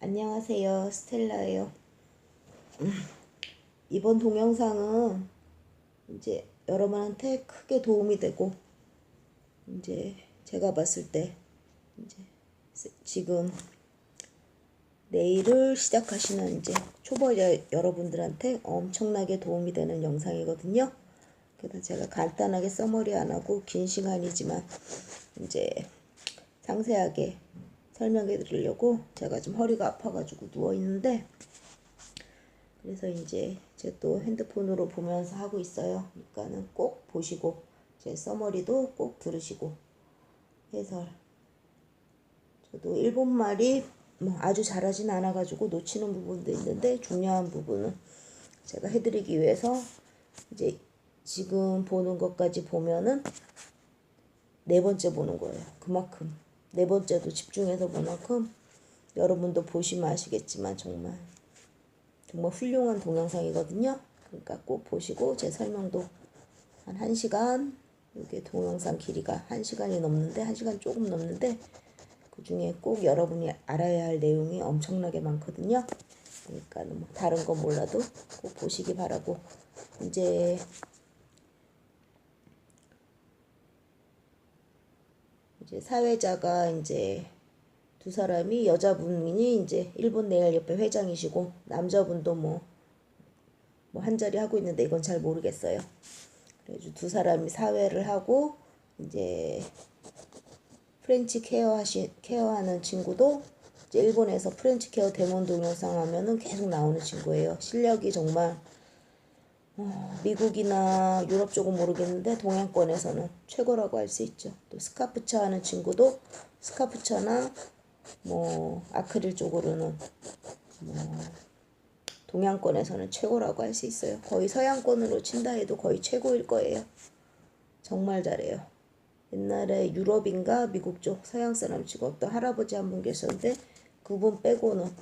안녕하세요. 스텔라예요. 이번 동영상은 이제 여러분한테 크게 도움이 되고, 이제 제가 봤을 때 이제 지금 내일을 시작하시는 이제 초보자 여러분들한테 엄청나게 도움이 되는 영상이거든요. 그래서 제가 간단하게 써머리 안 하고 긴 시간이지만 이제 상세하게 설명해 드리려고 제가 좀 허리가 아파가지고 누워 있는데, 그래서 이제 제가 또 핸드폰으로 보면서 하고 있어요. 그러니까는 꼭 보시고 제 써머리도 꼭 들으시고 해서, 저도 일본말이 뭐 아주 잘하진 않아가지고 놓치는 부분도 있는데 중요한 부분은 제가 해드리기 위해서 이제 지금 보는 것까지 보면은 네 번째 보는 거예요. 그만큼 네 번째도 집중해서 볼 만큼 여러분도 보시면 아시겠지만 정말 훌륭한 동영상이거든요. 그러니까 꼭 보시고, 제 설명도 한 1시간, 이게 동영상 길이가 1시간이 넘는데, 1시간 조금 넘는데, 그 중에 꼭 여러분이 알아야 할 내용이 엄청나게 많거든요. 그러니까 뭐 다른 건 몰라도 꼭 보시기 바라고, 이제 사회자가 이제 두 사람이, 여자분이 이제 일본 네일협회 회장이시고 남자분도 뭐 한 자리 하고 있는데 이건 잘 모르겠어요. 그래서 두 사람이 사회를 하고, 이제 프렌치 케어하는 친구도 이제 일본에서 프렌치 케어 데몬 동영상 하면은 계속 나오는 친구예요. 실력이 정말 미국이나 유럽 쪽은 모르겠는데 동양권에서는 최고라고 할 수 있죠. 또 스카프차 하는 친구도 스카프차나 뭐 아크릴 쪽으로는 뭐 동양권에서는 최고라고 할 수 있어요. 거의 서양권으로 친다 해도 거의 최고일 거예요. 정말 잘해요. 옛날에 유럽인가 미국 쪽 서양 사람 치고 어떤 할아버지 한 분 계셨는데, 그분 빼고는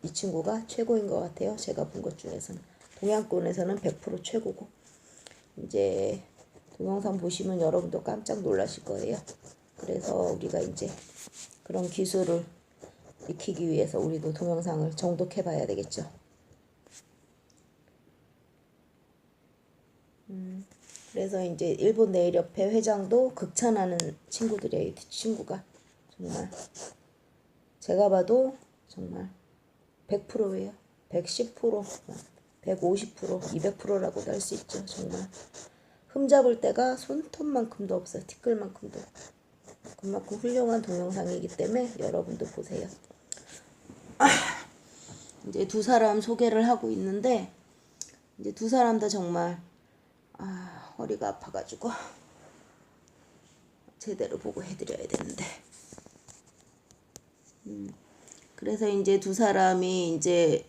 이 친구가 최고인 것 같아요. 제가 본 것 중에서는. 동양권에서는 100% 최고고. 이제 동영상 보시면 여러분도 깜짝 놀라실 거예요. 그래서 우리가 이제 그런 기술을 익히기 위해서 우리도 동영상을 정독해 봐야 되겠죠. 그래서 이제 일본 네일협회 회장도 극찬하는 친구들이에요. 이 친구가 정말 제가 봐도 정말 100%예요. 110%, 150%, 200%라고도 할 수 있죠. 정말 흠잡을 데가 손톱만큼도 없어요. 티끌만큼도. 그만큼 훌륭한 동영상이기 때문에 여러분도 보세요. 이제 두 사람 소개를 하고 있는데, 이제 두 사람 다 정말 허리가 아파가지고 제대로 보고 해드려야 되는데, 그래서 이제 두 사람이 이제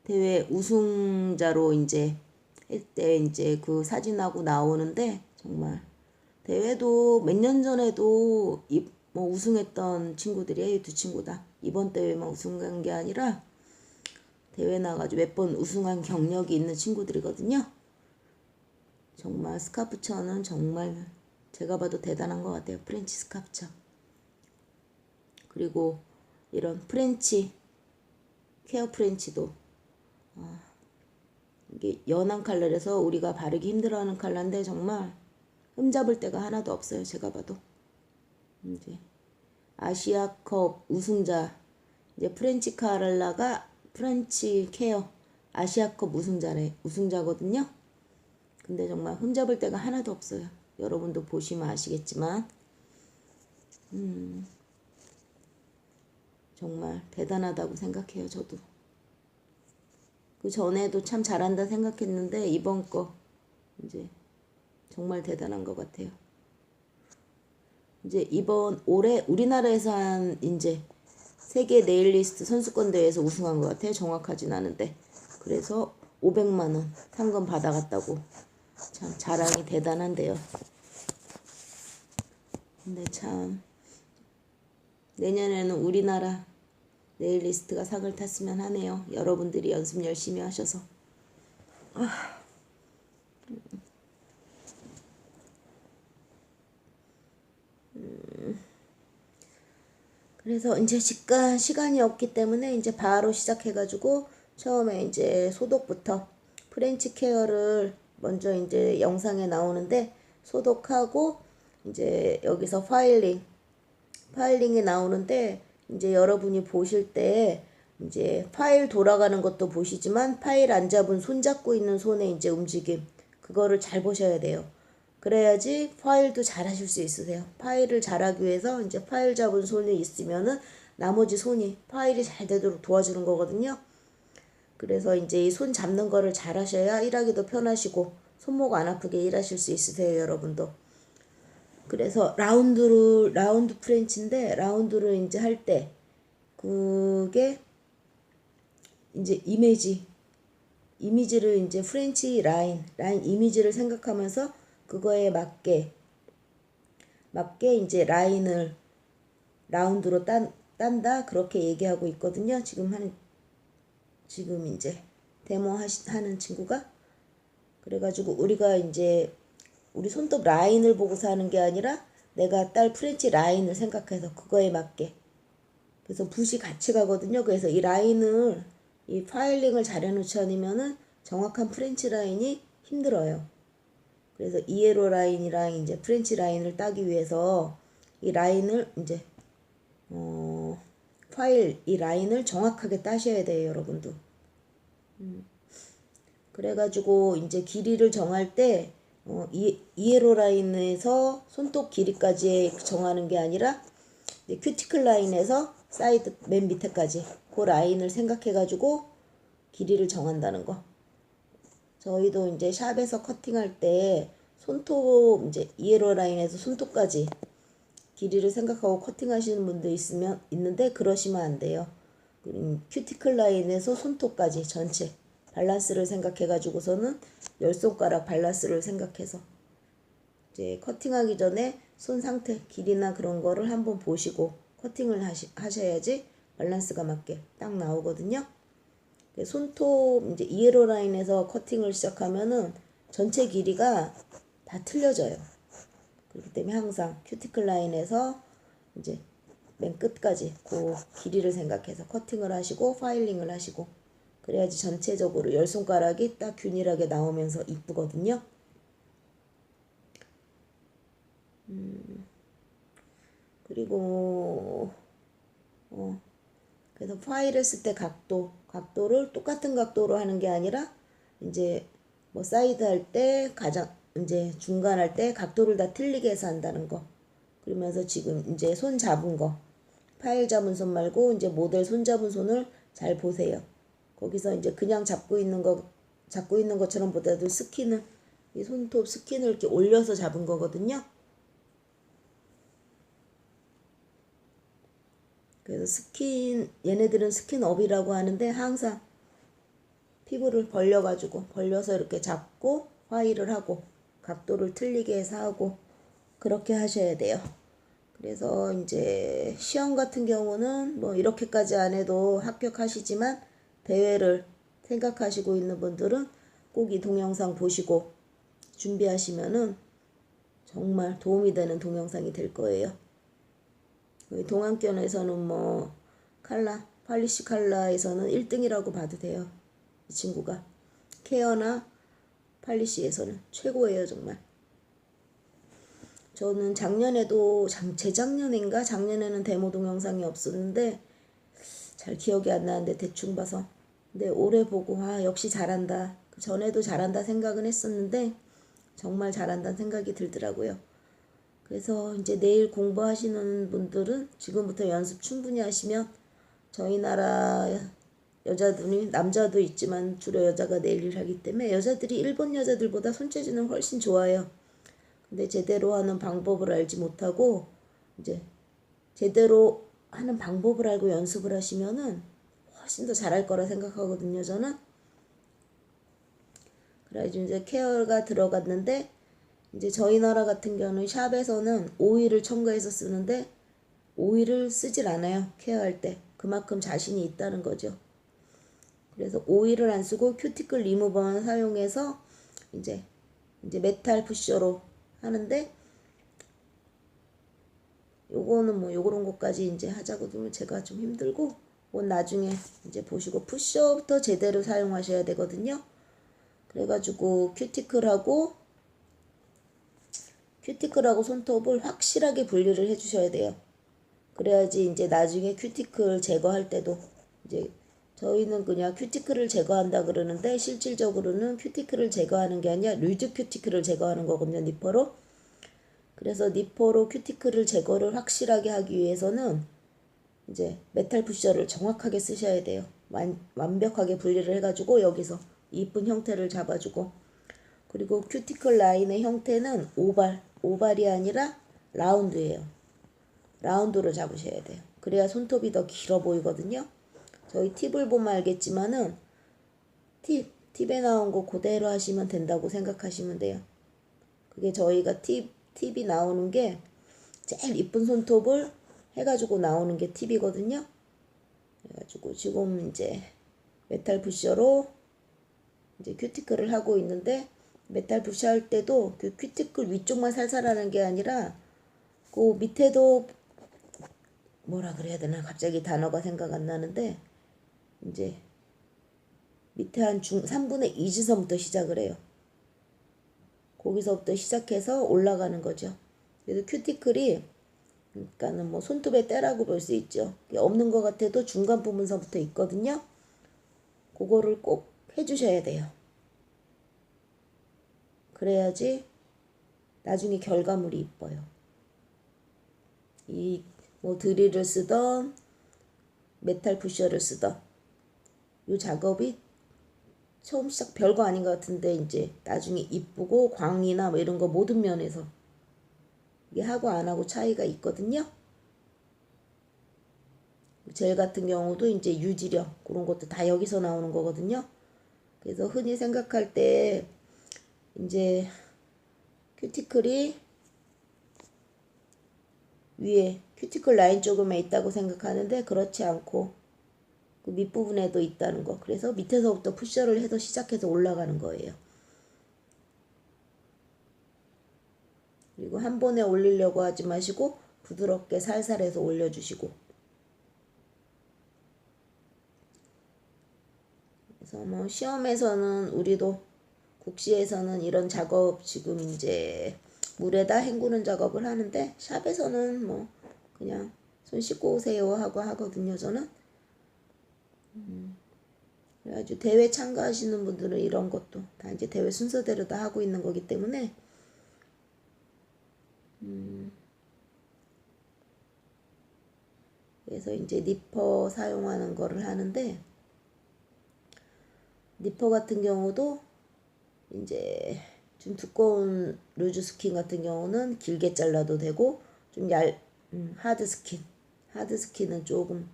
대회 우승자로 이제 때 이제 그 사진하고 나오는데, 정말 대회도 몇 년 전에도 뭐 우승했던 친구들이에요. 두 친구 다 이번 대회만 우승한 게 아니라 대회 나가지고 몇 번 우승한 경력이 있는 친구들이거든요. 정말 스카프처는 정말 제가 봐도 대단한 것 같아요. 프렌치 스카프처. 그리고 이런 프렌치 케어 프렌치도 이게 연한 컬러라서 우리가 바르기 힘들어하는 컬러인데 정말 흠잡을 데가 하나도 없어요. 제가 봐도. 이제 아시아컵 우승자, 이제 프렌치 카랄라가 프렌치 케어 아시아컵 우승자거든요. 근데 정말 흠잡을 데가 하나도 없어요. 여러분도 보시면 아시겠지만 정말 대단하다고 생각해요. 저도 그 전에도 참 잘한다 생각했는데 이번 거 이제 정말 대단한 것 같아요. 이제 이번 올해 우리나라에서 한 이제 세계 네일리스트 선수권 대회에서 우승한 것 같아요. 정확하진 않은데. 그래서 500만 원 상금 받아갔다고. 참 자랑이 대단한데요. 근데 참 내년에는 우리나라 네일리스트가 상을 탔으면 하네요. 여러분들이 연습 열심히 하셔서. 그래서 이제 잠깐 시간이 없기 때문에 이제 바로 시작해가지고 처음에 이제 소독부터 프렌치 케어를 먼저 이제 영상에 나오는데 소독하고 이제 여기서 파일링이 나오는데 이제 여러분이 보실 때 이제 파일 돌아가는 것도 보시지만 파일 안 잡은 손 잡고 있는 손의 이제 움직임 그거를 잘 보셔야 돼요. 그래야지 파일도 잘 하실 수 있으세요. 파일을 잘하기 위해서 이제 파일 잡은 손이 있으면은 나머지 손이 파일이 잘 되도록 도와주는 거거든요. 그래서 이제 이 손 잡는 거를 잘 하셔야 일하기도 편하시고 손목 안 아프게 일하실 수 있으세요, 여러분도. 그래서 라운드 프렌치인데 라운드를 이제 할 때 그게 이제 이미지를 이제 프렌치 라인 이미지를 생각하면서 그거에 맞게 이제 라인을 라운드로 딴다 그렇게 얘기하고 있거든요. 지금 이제 데모 하는 친구가 그래가지고 우리가 이제 우리 손톱 라인을 보고서 하는 게 아니라 내가 딸 프렌치 라인을 생각해서 그거에 맞게 그래서 붓이 같이 가거든요. 그래서 이 파일링을 잘 해놓지 않으면은 정확한 프렌치 라인이 힘들어요. 그래서 이에로 라인이랑 이제 프렌치 라인을 따기 위해서 이 라인을 이제 이 라인을 정확하게 따셔야 돼요, 여러분도. 그래가지고 이제 길이를 정할 때 이에로 라인에서 손톱 길이까지 정하는 게 아니라 큐티클 라인에서 사이드 맨 밑에까지 그 라인을 생각해가지고 길이를 정한다는 거. 저희도 이제 샵에서 커팅할 때 손톱 이제 이에로 라인에서 손톱까지 길이를 생각하고 커팅하시는 분도 있는데 그러시면 안 돼요. 큐티클 라인에서 손톱까지 전체 밸런스를 생각해가지고서는 10손가락 밸런스를 생각해서 이제 커팅하기 전에 손 상태 길이나 그런 거를 한번 보시고 커팅을 하셔야지 밸런스가 맞게 딱 나오거든요. 손톱 이제 이에로 라인에서 커팅을 시작하면은 전체 길이가 다 틀려져요. 그렇기 때문에 항상 큐티클 라인에서 이제 맨 끝까지 그 길이를 생각해서 커팅을 하시고 파일링을 하시고 그래야지 전체적으로 10손가락이 딱 균일하게 나오면서 이쁘거든요. 그리고 그래서 파일을 쓸 때 각도를 똑같은 각도로 하는 게 아니라 이제 뭐 사이드 할 때 이제 중간 할 때 각도를 다 틀리게 해서 한다는 거. 그러면서 지금 이제 손 잡은 거 파일 잡은 손 말고 이제 모델 손 잡은 손을 잘 보세요. 거기서 이제 그냥 잡고 있는 것처럼 보다도 이 손톱 스킨을 이렇게 올려서 잡은 거거든요. 그래서 얘네들은 스킨업이라고 하는데 항상 피부를 벌려서 이렇게 잡고 파일을 하고 각도를 틀리게 해서 하고 그렇게 하셔야 돼요. 그래서 이제 시험 같은 경우는 뭐 이렇게까지 안 해도 합격하시지만 대회를 생각하시고 있는 분들은 꼭 이 동영상 보시고 준비하시면은 정말 도움이 되는 동영상이 될 거예요. 동안견에서는 뭐 팔리시 칼라에서는 1등이라고 봐도 돼요. 이 친구가 케어나 팔리시에서는 최고예요, 정말. 저는 작년에는 데모 동영상이 없었는데 잘 기억이 안 나는데 대충 봐서 근데 올해 보고 역시 잘한다. 그 전에도 잘한다 생각은 했었는데 정말 잘한다는 생각이 들더라고요. 그래서 이제 내일 공부하시는 분들은 지금부터 연습 충분히 하시면 저희 나라 여자들이 남자도 있지만 주로 여자가 네일을 하기 때문에 여자들이 일본 여자들보다 손재주는 훨씬 좋아요. 근데 제대로 하는 방법을 알지 못하고 이제 제대로 하는 방법을 알고 연습을 하시면은 훨씬 더 잘할 거라 생각하거든요, 저는. 그래가지고 이제 케어가 들어갔는데 이제 저희 나라 같은 경우는 샵에서는 오일을 첨가해서 쓰는데 오일을 쓰질 않아요. 케어할 때. 그만큼 자신이 있다는 거죠. 그래서 오일을 안 쓰고 큐티클 리무버만 사용해서 이제 메탈 푸셔로 하는데 요거는 뭐 요런 것까지 이제 하자고 두면 제가 좀 힘들고, 뭐 나중에 이제 보시고 푸셔부터 제대로 사용하셔야 되거든요. 그래가지고 큐티클하고 손톱을 확실하게 분리를 해주셔야 돼요. 그래야지 이제 나중에 큐티클 제거할 때도, 이제 저희는 그냥 큐티클을 제거한다 그러는데 실질적으로는 큐티클을 제거하는 게 아니라 루즈 큐티클을 제거하는 거거든요, 니퍼로. 그래서 니퍼로 큐티클을 제거를 확실하게 하기 위해서는 이제 메탈 푸셔를 정확하게 쓰셔야 돼요. 완벽하게 분리를 해가지고 여기서 이쁜 형태를 잡아주고, 그리고 큐티클 라인의 형태는 오발이 아니라 라운드예요. 라운드로 잡으셔야 돼요. 그래야 손톱이 더 길어 보이거든요. 저희 팁을 보면 알겠지만은 팁에 나온 거 그대로 하시면 된다고 생각하시면 돼요. 그게 저희가 팁이 나오는 게 제일 이쁜 손톱을 해가지고 나오는 게 팁이거든요. 그래가지고 지금 이제 메탈 푸셔로 이제 큐티클을 하고 있는데, 메탈 푸셔 할 때도 그 큐티클 위쪽만 살살 하는 게 아니라 그 밑에도, 뭐라 그래야 되나 갑자기 단어가 생각 안 나는데, 이제 밑에 한 3분의 2지선부터 시작을 해요. 거기서부터 시작해서 올라가는 거죠. 그래서 큐티클이, 그러니까는 뭐 손톱의 때라고 볼 수 있죠. 없는 것 같아도 중간 부분서부터 있거든요. 그거를 꼭 해주셔야 돼요. 그래야지 나중에 결과물이 이뻐요. 이 뭐 드릴을 쓰던 메탈 푸셔를 쓰던 이 작업이 처음 시작 별거 아닌 것 같은데 이제 나중에 이쁘고 광이나 뭐 이런 거 모든 면에서 이게 하고 안 하고 차이가 있거든요. 젤 같은 경우도 이제 유지력 그런 것도 다 여기서 나오는 거거든요. 그래서 흔히 생각할 때 이제 큐티클이 위에 큐티클 라인 쪽에만 있다고 생각하는데 그렇지 않고 그 밑부분에도 있다는 거. 그래서 밑에서부터 푸셔를 해서 시작해서 올라가는 거예요. 그리고 한 번에 올리려고 하지 마시고 부드럽게 살살 해서 올려주시고. 그래서 뭐 시험에서는 우리도 국시에서는 이런 작업 지금 이제 물에다 헹구는 작업을 하는데, 샵에서는 뭐 그냥 손 씻고 오세요 하고 하거든요, 저는. 그래가지고 대회 참가하시는 분들은 이런 것도 다 이제 대회 순서대로 다 하고 있는 거기 때문에 그래서 이제 니퍼 사용하는 거를 하는데, 니퍼 같은 경우도 이제 좀 두꺼운 루즈 스킨 같은 경우는 길게 잘라도 되고, 좀 하드 스킨은 조금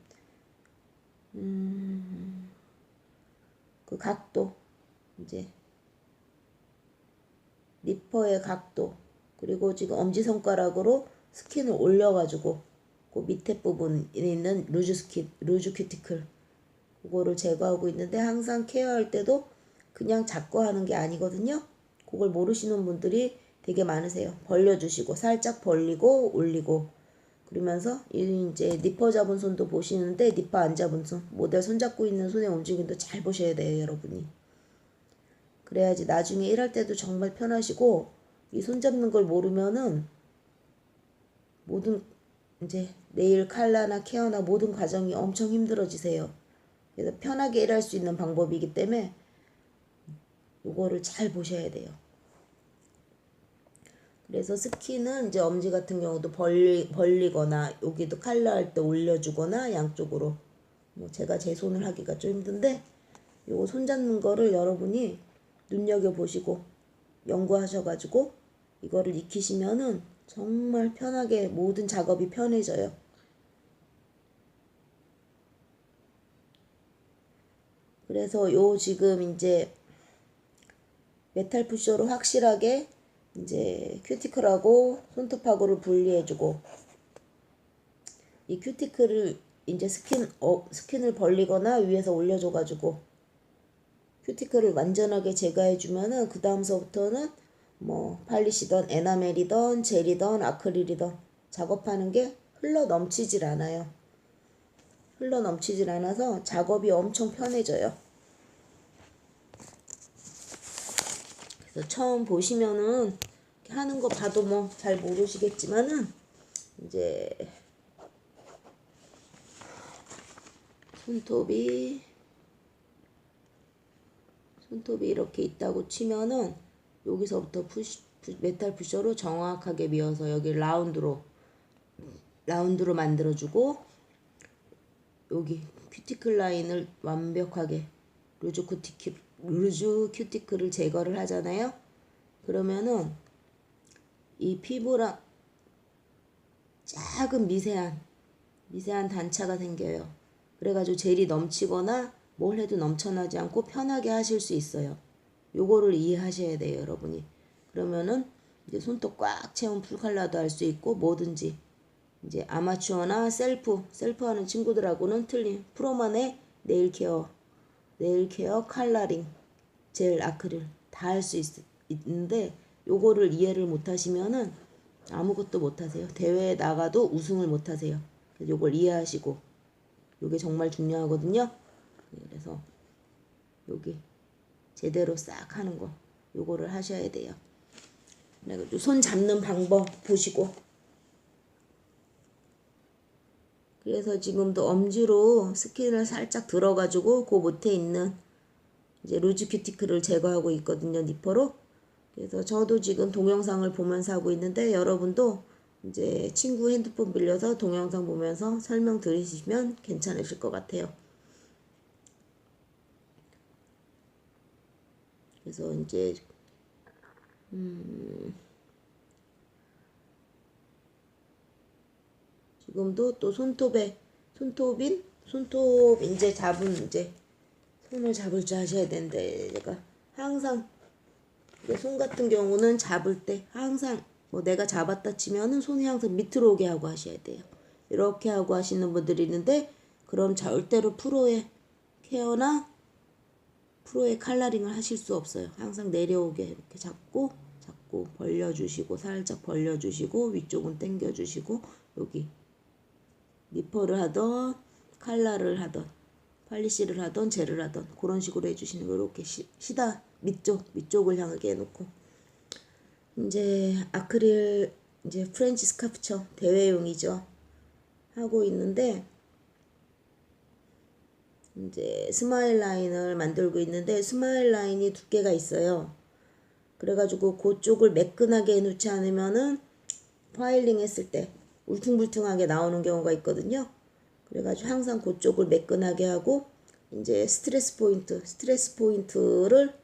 그 각도, 이제 니퍼의 각도, 그리고 지금 엄지손가락으로 스킨을 올려가지고 그 밑에 부분에 있는 루즈 큐티클 그거를 제거하고 있는데, 항상 케어할 때도 그냥 잡고 하는 게 아니거든요. 그걸 모르시는 분들이 되게 많으세요. 벌려주시고 살짝 벌리고 올리고 그러면서 이제 니퍼 잡은 손도 보시는데, 니퍼 안 잡은 손, 모델 손 잡고 있는 손의 움직임도 잘 보셔야 돼요, 여러분이. 그래야지 나중에 일할 때도 정말 편하시고, 이 손 잡는 걸 모르면은 모든 이제 네일 칼라나 케어나 모든 과정이 엄청 힘들어지세요. 그래서 편하게 일할 수 있는 방법이기 때문에 이거를 잘 보셔야 돼요. 그래서 스킨은 이제 엄지 같은 경우도 벌리거나 여기도 칼라 할 때 올려주거나 양쪽으로, 뭐 제가 제 손을 하기가 좀 힘든데 요거 손 잡는 거를 여러분이 눈여겨보시고 연구하셔가지고 이거를 익히시면은 정말 편하게 모든 작업이 편해져요. 그래서 요 지금 이제 메탈 푸셔로 확실하게 이제 큐티클하고 손톱하고를 분리해주고, 이 큐티클을 이제 스킨을 벌리거나 위에서 올려줘가지고 큐티클을 완전하게 제거해주면은 그 다음서부터는 뭐 팔리시던 에나멜이던 젤이던 아크릴이던 작업하는 게 흘러 넘치질 않아요. 흘러 넘치질 않아서 작업이 엄청 편해져요. 그래서 처음 보시면은 하는 거 봐도 뭐 잘 모르시겠지만은 이제 손톱이 이렇게 있다고 치면은 여기서부터 메탈 푸셔로 정확하게 미어서 여기 라운드로 만들어주고, 여기 큐티클 라인을 완벽하게 루즈 큐티클을 제거를 하잖아요. 그러면은 이 피부랑 작은 미세한 단차가 생겨요. 그래가지고 젤이 넘치거나 뭘 해도 넘쳐나지 않고 편하게 하실 수 있어요. 요거를 이해하셔야 돼요, 여러분이. 그러면은 이제 손톱 꽉 채운 풀컬러도 할 수 있고, 뭐든지 이제 아마추어나 셀프 하는 친구들하고는 틀린 프로만의 네일 케어, 컬러링, 젤, 아크릴 다 할 수 있는데, 요거를 이해를 못 하시면은 아무것도 못 하세요. 대회에 나가도 우승을 못 하세요. 그래서 요걸 이해하시고, 요게 정말 중요하거든요. 그래서 여기 제대로 싹 하는 거, 요거를 하셔야 돼요. 그래가지고 손 잡는 방법 보시고. 그래서 지금도 엄지로 스킨을 살짝 들어가지고 그 밑에 있는 이제 루즈 큐티클을 제거하고 있거든요, 니퍼로. 그래서 저도 지금 동영상을 보면서 하고 있는데, 여러분도 이제 친구 핸드폰 빌려서 동영상 보면서 설명 들으시면 괜찮으실 것 같아요. 그래서 이제 지금도 또 손톱 이제 손을 잡을 줄 아셔야 되는데, 제가 항상 손 같은 경우는 잡을 때 항상 뭐 내가 잡았다 치면은 손이 항상 밑으로 오게 하고 하셔야 돼요. 이렇게 하고 하시는 분들이 있는데, 그럼 절대로 프로의 케어나 프로의 칼라링을 하실 수 없어요. 항상 내려오게 이렇게 잡고 벌려주시고, 살짝 벌려주시고, 위쪽은 당겨주시고, 여기 니퍼를 하던 칼라를 하던 팔리시를 하던 젤을 하던 그런 식으로 해주시는 거. 이렇게 시다 밑쪽을 향하게 해놓고, 이제 아크릴 이제 프렌치 스카프처 대회용이죠, 하고 있는데, 이제 스마일 라인을 만들고 있는데, 스마일 라인이 두께가 있어요. 그래가지고 그쪽을 매끈하게 해놓지 않으면은 파일링 했을 때 울퉁불퉁하게 나오는 경우가 있거든요. 그래가지고 항상 그쪽을 매끈하게 하고, 이제 스트레스 포인트를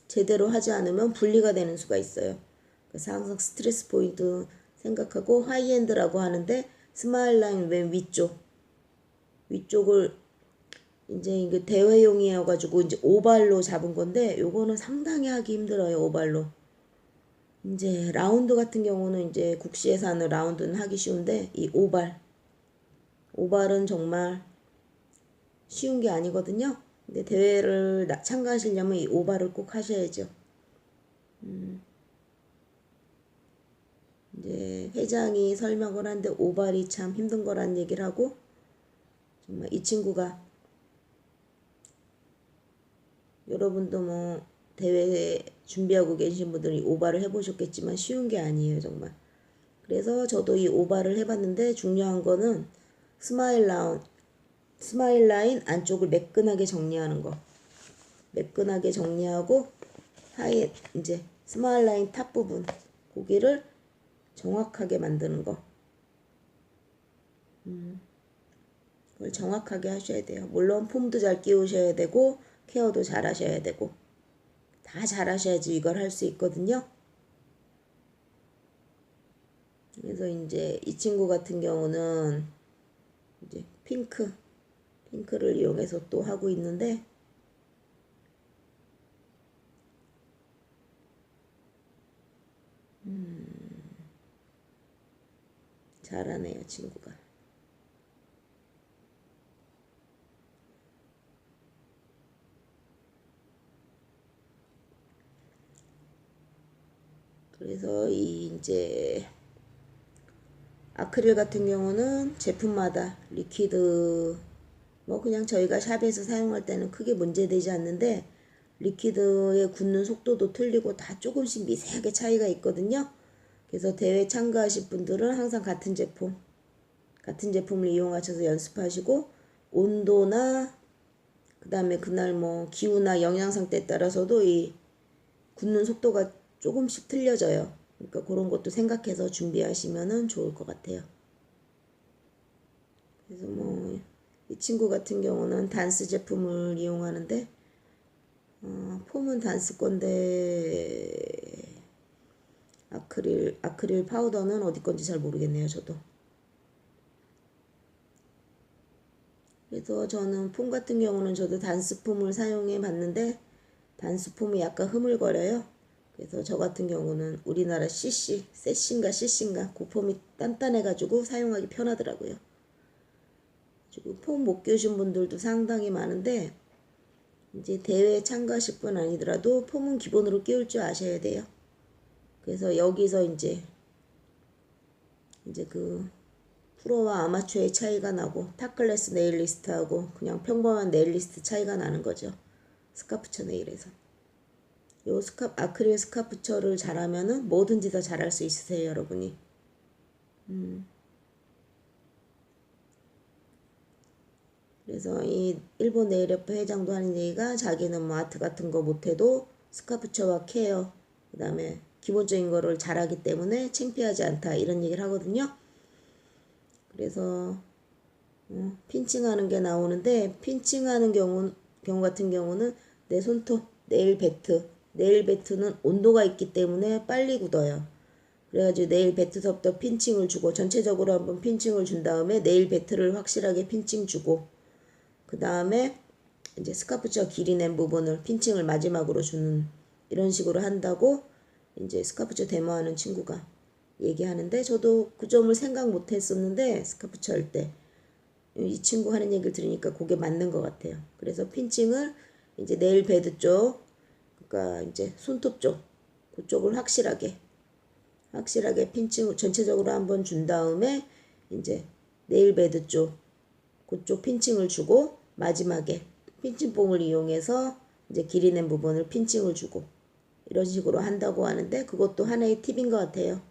제대로 하지 않으면 분리가 되는 수가 있어요. 그래서 항상 스트레스 포인트 생각하고, 하이엔드라고 하는데 스마일 라인 맨 위쪽을 이제 이게 대회용이어가지고 이제 오발로 잡은 건데, 요거는 상당히 하기 힘들어요, 오발로. 이제 라운드 같은 경우는 이제 국시에서 하는 라운드는 하기 쉬운데, 이 오발은 정말 쉬운 게 아니거든요. 근데 대회를 참가하시려면 이 오발을 꼭 하셔야죠. 이제 회장이 설명을 하는데 오발이 참 힘든 거란 얘기를 하고, 정말 이 친구가, 여러분도 뭐 대회 준비하고 계신 분들이 오발을 해보셨겠지만 쉬운 게 아니에요, 정말. 그래서 저도 이 오발을 해봤는데, 중요한 거는 스마일 라인 안쪽을 매끈하게 정리하는 거. 매끈하게 정리하고, 이제 스마일 라인 탑 부분 고기를 정확하게 만드는 거. 그걸 정확하게 하셔야 돼요. 물론 폼도 잘 끼우셔야 되고, 케어도 잘 하셔야 되고, 다 잘 하셔야지 이걸 할 수 있거든요. 그래서 이제 이 친구 같은 경우는 이제 핑크를 이용해서 또 하고 있는데, 잘하네요, 친구가. 그래서 이 이제 아크릴 같은 경우는 제품마다 리퀴드 뭐 그냥 저희가 샵에서 사용할 때는 크게 문제되지 않는데 리퀴드의 굳는 속도도 틀리고 다 조금씩 미세하게 차이가 있거든요. 그래서 대회 참가하실 분들은 항상 같은 제품을 이용하셔서 연습하시고 온도나 그 다음에 그날 뭐 기후나 영양 상태에 따라서도 이 굳는 속도가 조금씩 틀려져요. 그러니까 그런 것도 생각해서 준비하시면 좋을 것 같아요. 그래서 뭐 이 친구 같은 경우는 단스 제품을 이용하는데 폼은 단스 건데 아크릴 파우더는 어디 건지 잘 모르겠네요. 저도. 그래서 저는 폼 같은 경우는 저도 단스폼을 사용해 봤는데 단스폼이 약간 흐물거려요. 그래서 저 같은 경우는 우리나라 세신가 그 폼이 단단해가지고 사용하기 편하더라고요. 그리고 폼 못 끼우신 분들도 상당히 많은데 이제 대회에 참가하실 분 아니더라도 폼은 기본으로 끼울 줄 아셔야 돼요. 그래서 여기서 이제 그 프로와 아마추어의 차이가 나고 탑클래스 네일리스트하고 그냥 평범한 네일리스트 차이가 나는 거죠. 스카프처 네일에서. 요 아크릴 스카프처를 잘하면은 뭐든지 다 잘할 수 있으세요, 여러분이. 그래서 이 일본 네일협회 회장도 하는 얘기가 자기는 뭐 아트 같은 거 못해도 스카프처와 케어 그 다음에 기본적인 거를 잘하기 때문에 창피하지 않다 이런 얘기를 하거든요. 그래서 핀칭하는 게 나오는데 핀칭하는 경우 같은 경우는 내 손톱 네일 배트는 온도가 있기 때문에 빨리 굳어요. 그래가지고 네일 배트서부터 핀칭을 주고 전체적으로 한번 핀칭을 준 다음에 네일 배트를 확실하게 핀칭 주고 그 다음에 이제 스카프처 길이 낸 부분을 핀칭을 마지막으로 주는 이런 식으로 한다고 이제 스카프처 데모하는 친구가 얘기하는데 저도 그 점을 생각 못 했었는데 스카프처 할 때 이 친구 하는 얘기를 들으니까 그게 맞는 것 같아요. 그래서 핀칭을 이제 네일 베드 쪽 그러니까 이제 손톱 쪽 그쪽을 확실하게 핀칭을 전체적으로 한번 준 다음에 이제 네일 베드 쪽 그쪽 핀칭을 주고 마지막에 핀칭봉을 이용해서 이제 길이 낸 부분을 핀칭을 주고 이런 식으로 한다고 하는데 그것도 하나의 팁인 것 같아요.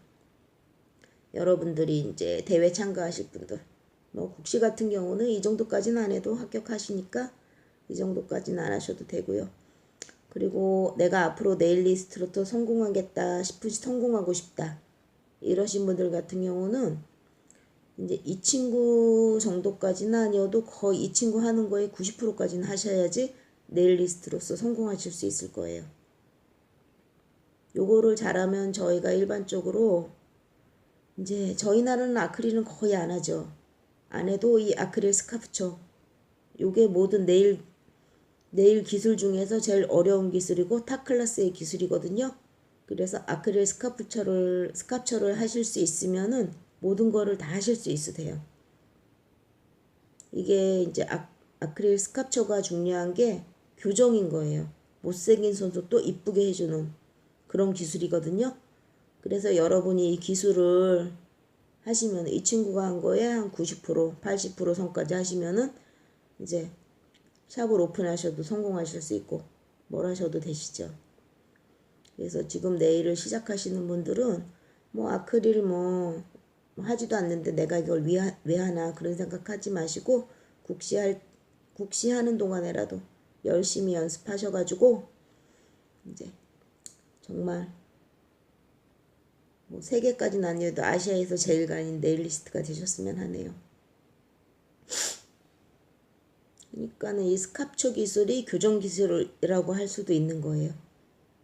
여러분들이 이제 대회 참가하실 분들 뭐 국시 같은 경우는 이 정도까지는 안 해도 합격하시니까 이 정도까지는 안 하셔도 되고요. 그리고 내가 앞으로 네일리스트로 또 성공하겠다 성공하고 싶다 이러신 분들 같은 경우는 이제 이 친구 정도까지는 아니어도 거의 이 친구 하는 거에 90%까지는 하셔야지 네일리스트로서 성공하실 수 있을 거예요. 요거를 잘하면 저희가 일반적으로 이제 저희 나라는 아크릴은 거의 안 하죠. 안 해도 이 아크릴 스카프처 요게 모든 네일 기술 중에서 제일 어려운 기술이고 탑 클래스의 기술이거든요. 그래서 아크릴 스카프처를 하실 수 있으면은 모든 거를 다 하실 수 있으세요. 이게 이제 아크릴 스카프처가 중요한 게 교정인 거예요. 못생긴 손톱도 이쁘게 해주는 그런 기술이거든요. 그래서 여러분이 이 기술을 하시면 이 친구가 한 거에 한 90%, 80% 선까지 하시면은 이제 샵을 오픈하셔도 성공하실 수 있고 뭘 하셔도 되시죠. 그래서 지금 네일을 시작하시는 분들은 뭐 아크릴 뭐 하지도 않는데 내가 이걸 왜 하나 그런 생각하지 마시고 국시하는 동안에라도 열심히 연습하셔가지고 이제 정말 뭐 세계까지는 아니어도 아시아에서 제일 가는 네일리스트가 되셨으면 하네요. 그러니까는 이 스카프처 기술이 교정 기술이라고 할 수도 있는 거예요.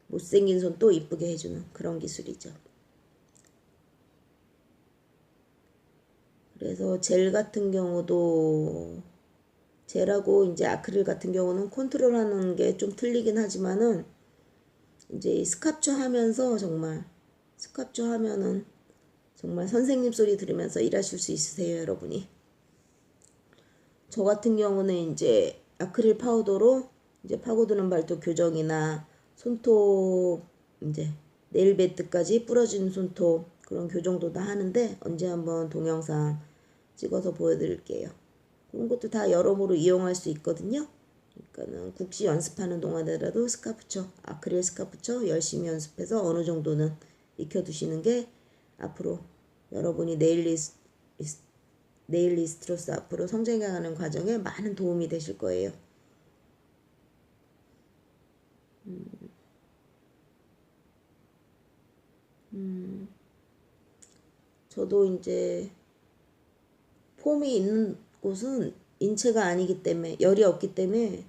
못생긴 손 또 이쁘게 해주는 그런 기술이죠. 그래서 젤 같은 경우도 젤하고 이제 아크릴 같은 경우는 컨트롤하는 게 좀 틀리긴 하지만은 이제 스카프처 하면서 스카프처 하면은 정말 선생님 소리 들으면서 일하실 수 있으세요, 여러분이. 저 같은 경우는 이제 아크릴 파우더로 이제 파고드는 발톱 교정이나 손톱 이제 네일 베트까지 부러진 손톱 그런 교정도 다 하는데 언제 한번 동영상 찍어서 보여드릴게요. 그런 것도 다 여러모로 이용할 수 있거든요. 그러니까는 국시 연습하는 동안에라도 스카프쳐, 아크릴 스카프쳐 열심히 연습해서 어느 정도는 익혀두시는 게 앞으로 여러분이 네일리스트로서 앞으로 성장해가는 과정에 많은 도움이 되실 거예요. 저도 이제 폼이 있는 곳은 인체가 아니기 때문에 열이 없기 때문에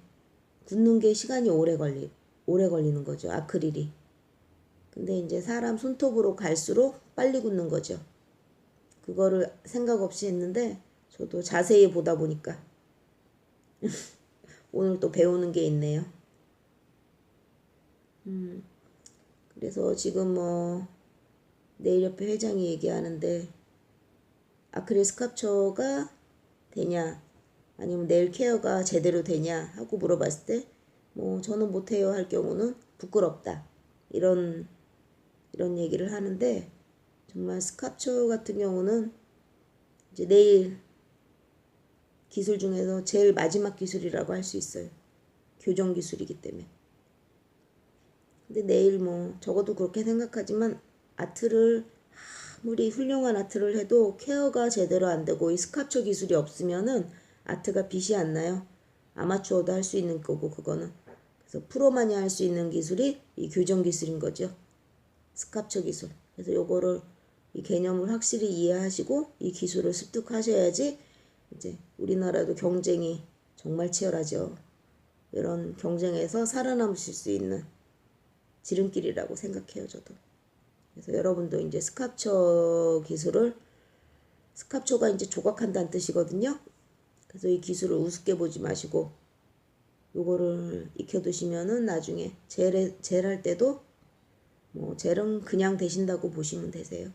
굳는 게 시간이 오래 걸리는 거죠. 아크릴이. 근데 이제 사람 손톱으로 갈수록 빨리 굳는 거죠. 그거를 생각 없이 했는데 저도 자세히 보다 보니까 오늘 또 배우는 게 있네요. 그래서 지금 뭐 네일협회 회장이 얘기하는데 아크릴 스카프처가 되냐 아니면 네일 케어가 제대로 되냐 하고 물어봤을 때 뭐 저는 못해요 할 경우는 부끄럽다 이런 얘기를 하는데 정말 스카프처 같은 경우는 이제 네일 기술 중에서 제일 마지막 기술이라고 할 수 있어요. 교정 기술이기 때문에. 근데 네일 뭐 적어도 그렇게 생각하지만 아트를 아무리 훌륭한 아트를 해도 케어가 제대로 안 되고 이 스카프처 기술이 없으면은 아트가 빛이 안 나요. 아마추어도 할 수 있는 거고 그거는. 그래서 프로만이 할 수 있는 기술이 이 교정 기술인 거죠. 스카프처 기술. 그래서 요거를 이 개념을 확실히 이해하시고 이 기술을 습득하셔야지 이제 우리나라도 경쟁이 정말 치열하죠. 이런 경쟁에서 살아남으실 수 있는 지름길이라고 생각해요, 저도. 그래서 여러분도 이제 스카프처 기술을 스카프처가 이제 조각한다는 뜻이거든요. 그래서 이 기술을 우습게 보지 마시고 요거를 익혀두시면은 나중에 젤 할 때도 뭐 젤은 그냥 되신다고 보시면 되세요.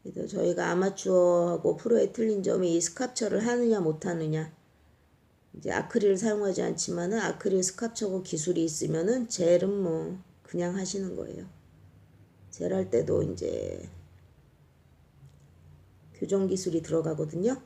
그래서 저희가 아마추어하고 프로의 틀린 점이 이 스카프처를 하느냐 못하느냐. 이제 아크릴을 사용하지 않지만은 아크릴 스카프처 기술이 있으면은 젤은 뭐 그냥 하시는 거예요. 젤 할 때도 이제 교정 기술이 들어가거든요.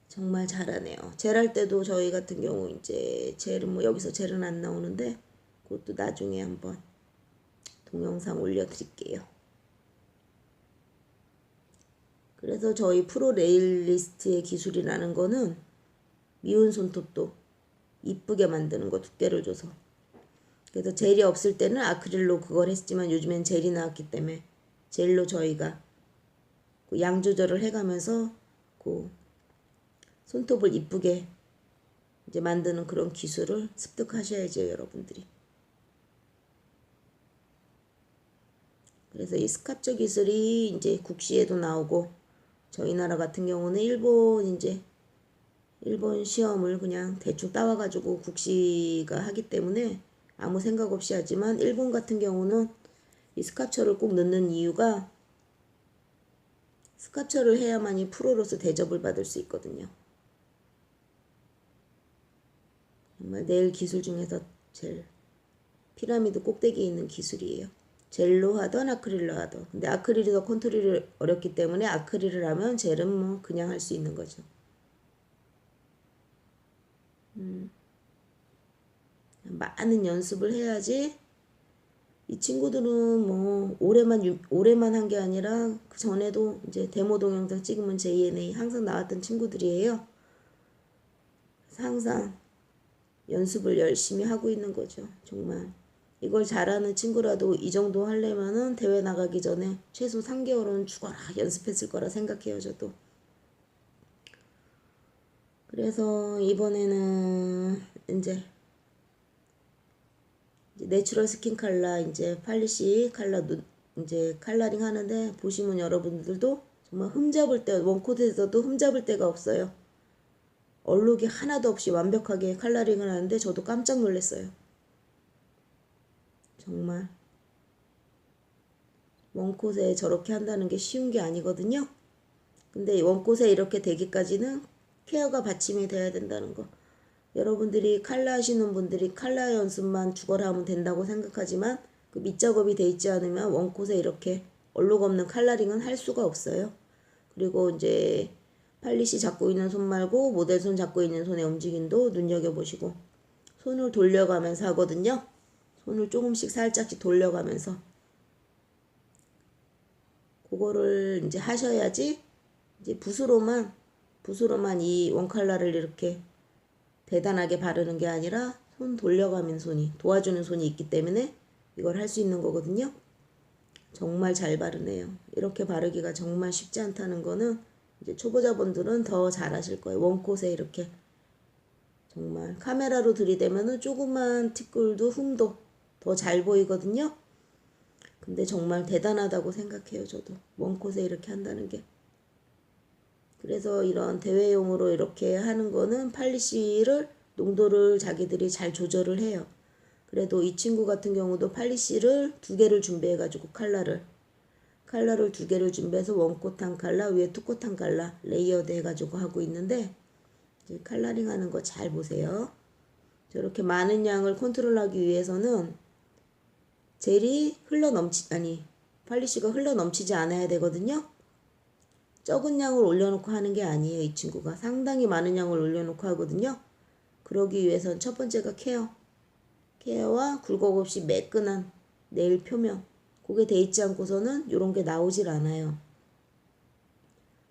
정말 잘하네요. 젤 할 때도 저희 같은 경우 이제 젤은 뭐 여기서 젤은 안 나오는데 그것도 나중에 한번 동영상 올려드릴게요. 그래서 저희 프로 네일리스트의 기술이라는 거는 미운 손톱도 이쁘게 만드는 거 두께를 줘서. 그래서 젤이 없을 때는 아크릴로 그걸 했지만 요즘엔 젤이 나왔기 때문에 젤로 저희가 그 양 조절을 해가면서 그 손톱을 이쁘게 이제 만드는 그런 기술을 습득하셔야죠, 여러분들이. 그래서 이 스카프처 기술이 이제 국시에도 나오고 저희 나라 같은 경우는 일본 시험을 그냥 대충 따와가지고 국시가 하기 때문에 아무 생각 없이 하지만 일본 같은 경우는 이 스카프처를 꼭 넣는 이유가 스카프처를 해야만이 프로로서 대접을 받을 수 있거든요. 정말 네일 기술 중에서 제일 피라미드 꼭대기에 있는 기술이에요. 젤로 하던 아크릴로 하던. 근데 아크릴이 더 컨트롤이 어렵기 때문에 아크릴을 하면 젤은 뭐 그냥 할 수 있는 거죠. 많은 연습을 해야지. 이 친구들은 뭐 올해만 한 게 아니라 그 전에도 이제 데모 동영상 찍으면 JNA 항상 나왔던 친구들이에요. 그래서 항상 연습을 열심히 하고 있는 거죠. 정말 이걸 잘하는 친구라도 이 정도 하려면은 대회 나가기 전에 최소 3개월은 죽어라 연습했을 거라 생각해요, 저도. 그래서 이번에는 이제 내추럴 스킨 컬러 이제 팔리시 컬러 이제 컬러링 하는데 보시면 여러분들도 정말 흠잡을 때 원코트에서도 흠잡을 데가 없어요. 얼룩이 하나도 없이 완벽하게 컬러링을 하는데 저도 깜짝 놀랐어요. 정말 원콧에 저렇게 한다는 게 쉬운 게 아니거든요. 근데 원꽃에 이렇게 되기까지는 케어가 받침이 돼야 된다는 거. 여러분들이 칼라 하시는 분들이 칼라 연습만 죽어라 하면 된다고 생각하지만 그 밑작업이 돼 있지 않으면 원꽃에 이렇게 얼룩 없는 칼라링은 할 수가 없어요. 그리고 이제 팔리시 잡고 있는 손 말고 모델 손 잡고 있는 손의 움직임도 눈여겨보시고 손을 돌려가면서 하거든요. 손을 조금씩 살짝씩 돌려가면서 그거를 이제 하셔야지 이제 붓으로만 이 원칼라를 이렇게 대단하게 바르는 게 아니라 손 돌려가면 손이 도와주는 손이 있기 때문에 이걸 할 수 있는 거거든요. 정말 잘 바르네요. 이렇게 바르기가 정말 쉽지 않다는 거는 이제 초보자분들은 더 잘하실 거예요. 원콧에 이렇게 정말 카메라로 들이대면은 조그만 티끌도 흠도 더 잘 보이거든요. 근데 정말 대단하다고 생각해요. 저도 원콧에 이렇게 한다는 게. 그래서 이런 대회용으로 이렇게 하는 거는 팔리시를 농도를 자기들이 잘 조절을 해요. 그래도 이 친구 같은 경우도 팔리시를 2개를 준비해 가지고 칼라를 2개를 준비해서 원꽃 한 칼라 위에 투꽃 한 칼라 레이어드 해 가지고 하고 있는데 이제 칼라링 하는 거 잘 보세요. 저렇게 많은 양을 컨트롤하기 위해서는 젤이 팔리시가 흘러 넘치지 않아야 되거든요. 적은 양을 올려놓고 하는 게 아니에요. 이 친구가 상당히 많은 양을 올려놓고 하거든요. 그러기 위해선 첫 번째가 케어와 굴곡 없이 매끈한 네일 표면 그게 돼 있지 않고서는 이런 게 나오질 않아요.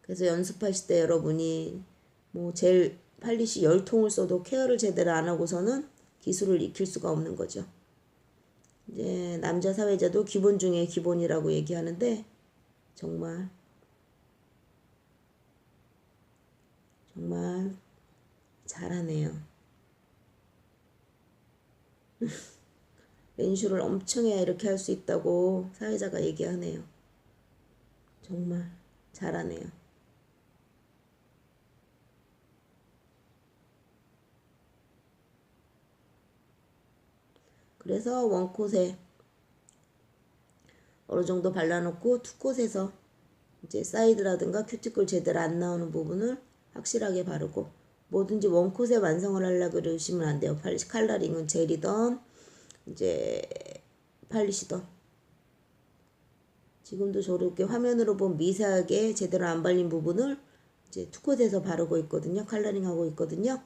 그래서 연습하실 때 여러분이 뭐 젤 팔리시 10통을 써도 케어를 제대로 안 하고서는 기술을 익힐 수가 없는 거죠. 이제 남자 사회자도 기본 중에 기본이라고 얘기하는데 정말 잘하네요.練習를 엄청 해야 이렇게 할 수 있다고 사회자가 얘기하네요. 정말 잘하네요. 그래서 원콧에 어느 정도 발라놓고 투콧에서 이제 사이드라든가 큐티클 제대로 안 나오는 부분을 확실하게 바르고 뭐든지 원콧에 완성을 하려고 그러시면 안 돼요. 칼라링은 젤이던 이제 팔리시던 지금도 저렇게 화면으로 보면 미세하게 제대로 안 발린 부분을 이제 투콧에서 바르고 있거든요. 칼라링 하고 있거든요.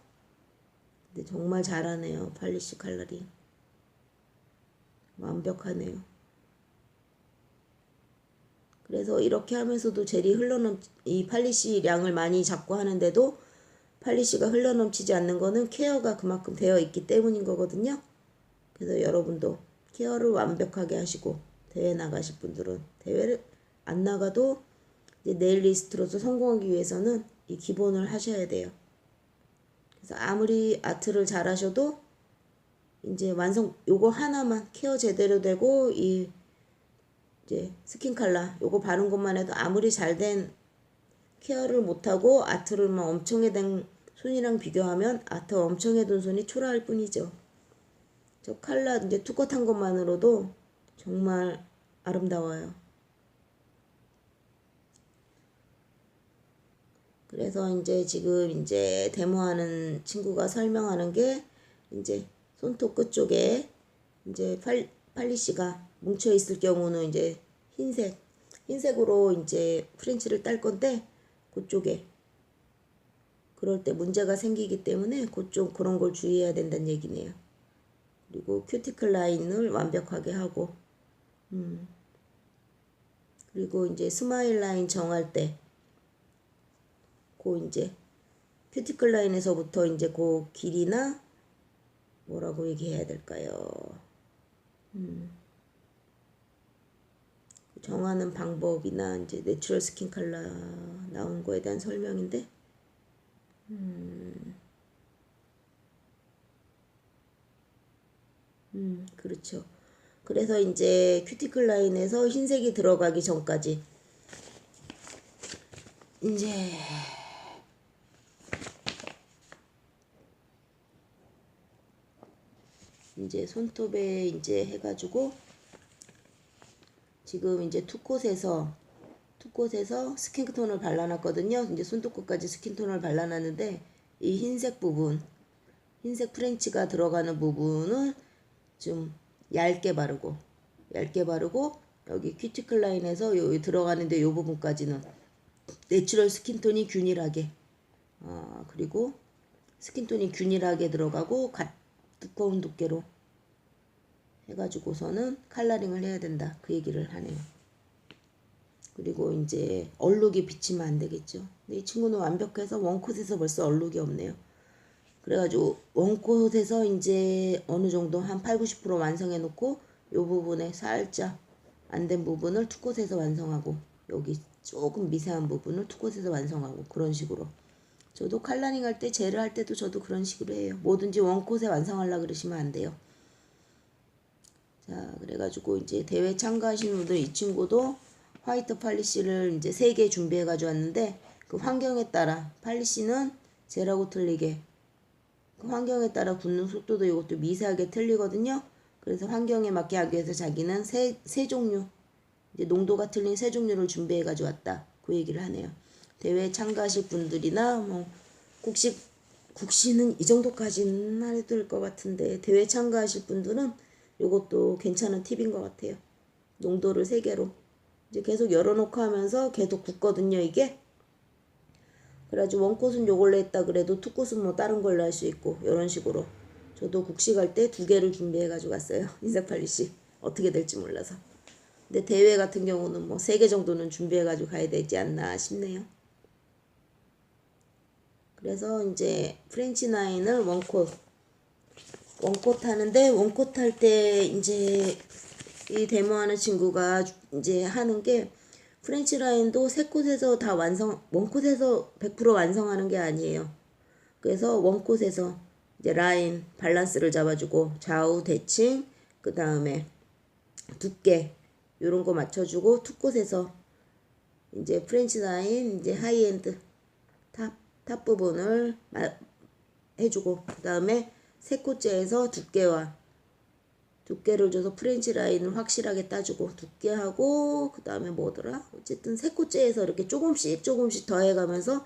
근데 정말 잘하네요. 팔리시 칼라링 완벽하네요. 그래서 이렇게 하면서도 젤이 이 팔리시 량을 많이 잡고 하는데도 팔리시가 흘러넘치지 않는 거는 케어가 그만큼 되어 있기 때문인 거거든요. 그래서 여러분도 케어를 완벽하게 하시고 대회 나가실 분들은 대회를 안 나가도 이제 네일리스트로서 성공하기 위해서는 이 기본을 하셔야 돼요. 그래서 아무리 아트를 잘 하셔도 이제 요거 하나만 케어 제대로 되고 이 이제 스킨 컬러 요거 바른 것만 해도 아무리 잘된 케어를 못하고 아트를만 엄청 해된 손이랑 비교하면 아트 엄청 해둔 손이 초라할 뿐이죠. 저 컬러 이제 투컷한 것만으로도 정말 아름다워요. 그래서 이제 지금 이제 데모하는 친구가 설명하는 게 이제 손톱 끝쪽에 이제 팔리시가 뭉쳐 있을 경우는 이제 흰색으로 이제 프렌치를 딸 건데 그쪽에 그럴 때 문제가 생기기 때문에 그쪽 그런 걸 주의해야 된다는 얘기네요. 그리고 큐티클 라인을 완벽하게 하고 그리고 이제 스마일 라인 정할 때 그 이제 큐티클 라인에서부터 이제 그 길이나 뭐라고 얘기해야 될까요? 정하는 방법이나 이제 내추럴 스킨 컬러 나온 거에 대한 설명인데 그렇죠. 그래서 이제 큐티클 라인에서 흰색이 들어가기 전까지 이제 손톱에 이제 해가지고 지금 이제 투콧에서 투콧에서 스킨톤을 발라놨거든요. 이제 손톱끝까지 스킨톤을 발라놨는데 이 흰색 부분, 흰색 프렌치가 들어가는 부분을 좀 얇게 바르고 여기 큐티클 라인에서 여기 들어가는데 이 부분까지는 내추럴 스킨톤이 균일하게 그리고 스킨톤이 균일하게 들어가고 두꺼운 두께로 해가지고서는 컬러링을 해야 된다. 그 얘기를 하네요. 그리고 이제 얼룩이 비치면 안 되겠죠. 근데 이 친구는 완벽해서 원콧에서 벌써 얼룩이 없네요. 그래가지고 원콧에서 이제 어느 정도 한 8~90% 완성해 놓고 요 부분에 살짝 안 된 부분을 투콧에서 완성하고 여기 조금 미세한 부분을 투콧에서 완성하고 그런 식으로. 저도 컬러링 할 때 젤을 할 때도 저도 그런 식으로 해요. 뭐든지 원콧에 완성하려고 그러시면 안 돼요. 자, 그래가지고 이제 대회 참가하시는 분들 이 친구도 화이트 팔리시를 이제 3개 준비해 가지고 왔는데 그 환경에 따라 팔리시는 젤하고 틀리게 그 환경에 따라 굳는 속도도 이것도 미세하게 틀리거든요. 그래서 환경에 맞게 하기 위해서 자기는 세 종류 이제 농도가 틀린 3종류를 준비해 가지고 왔다. 그 얘기를 하네요. 대회에 참가하실 분들이나 뭐 국시는 이 정도까지는 안 해도 될 것 같은데 대회 참가하실 분들은 이것도 괜찮은 팁인 것 같아요. 농도를 3개로 이제 계속 열어놓고 하면서 계속 굳거든요. 이게 그래가지고 원콧은 요걸로 했다 그래도 투콧은 뭐 다른 걸로 할 수 있고 이런 식으로 저도 국시 갈 때 2개를 준비해 가지고 갔어요. 흰색 팔리시 어떻게 될지 몰라서. 근데 대회 같은 경우는 뭐 3개 정도는 준비해 가지고 가야 되지 않나 싶네요. 그래서 이제 프렌치 나인을 원콧 하는데 원콧 할 때 이제 이 데모하는 친구가 이제 하는 게 프렌치 라인도 3콧에서 다 원콧에서 100% 완성하는 게 아니에요. 그래서 원콧에서 이제 라인 밸런스를 잡아주고 좌우 대칭 그 다음에 두께 요런 거 맞춰주고 투콧에서 이제 프렌치 라인 이제 하이엔드 탑 부분을 해주고 그 다음에 3콧째에서 두께를 줘서 프렌치 라인을 확실하게 따주고 두께하고 그 다음에 뭐더라 어쨌든 3콧째에서 이렇게 조금씩 더 해가면서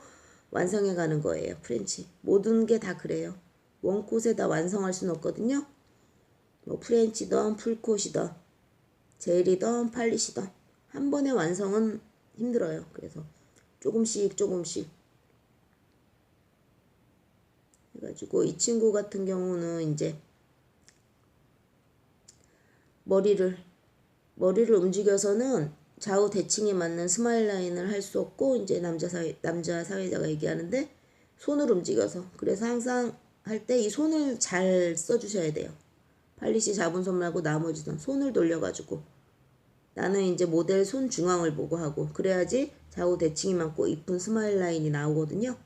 완성해 가는 거예요. 프렌치 모든 게 다 그래요. 원콧에 다 완성할 수는 없거든요. 뭐 프렌치든 풀콧이든 젤이든 팔리시든 한 번에 완성은 힘들어요. 그래서 조금씩 해가지고 이 친구 같은 경우는 이제 머리를 움직여서는 좌우 대칭에 맞는 스마일 라인을 할 수 없고 이제 남자 사회자가 얘기하는데 손을 움직여서 그래서 항상 할 때 이 손을 잘 써주셔야 돼요. 팔리시 잡은 손 말고 나머지는 손을 돌려가지고 나는 이제 모델 손 중앙을 보고 하고 그래야지 좌우 대칭이 맞고 이쁜 스마일 라인이 나오거든요.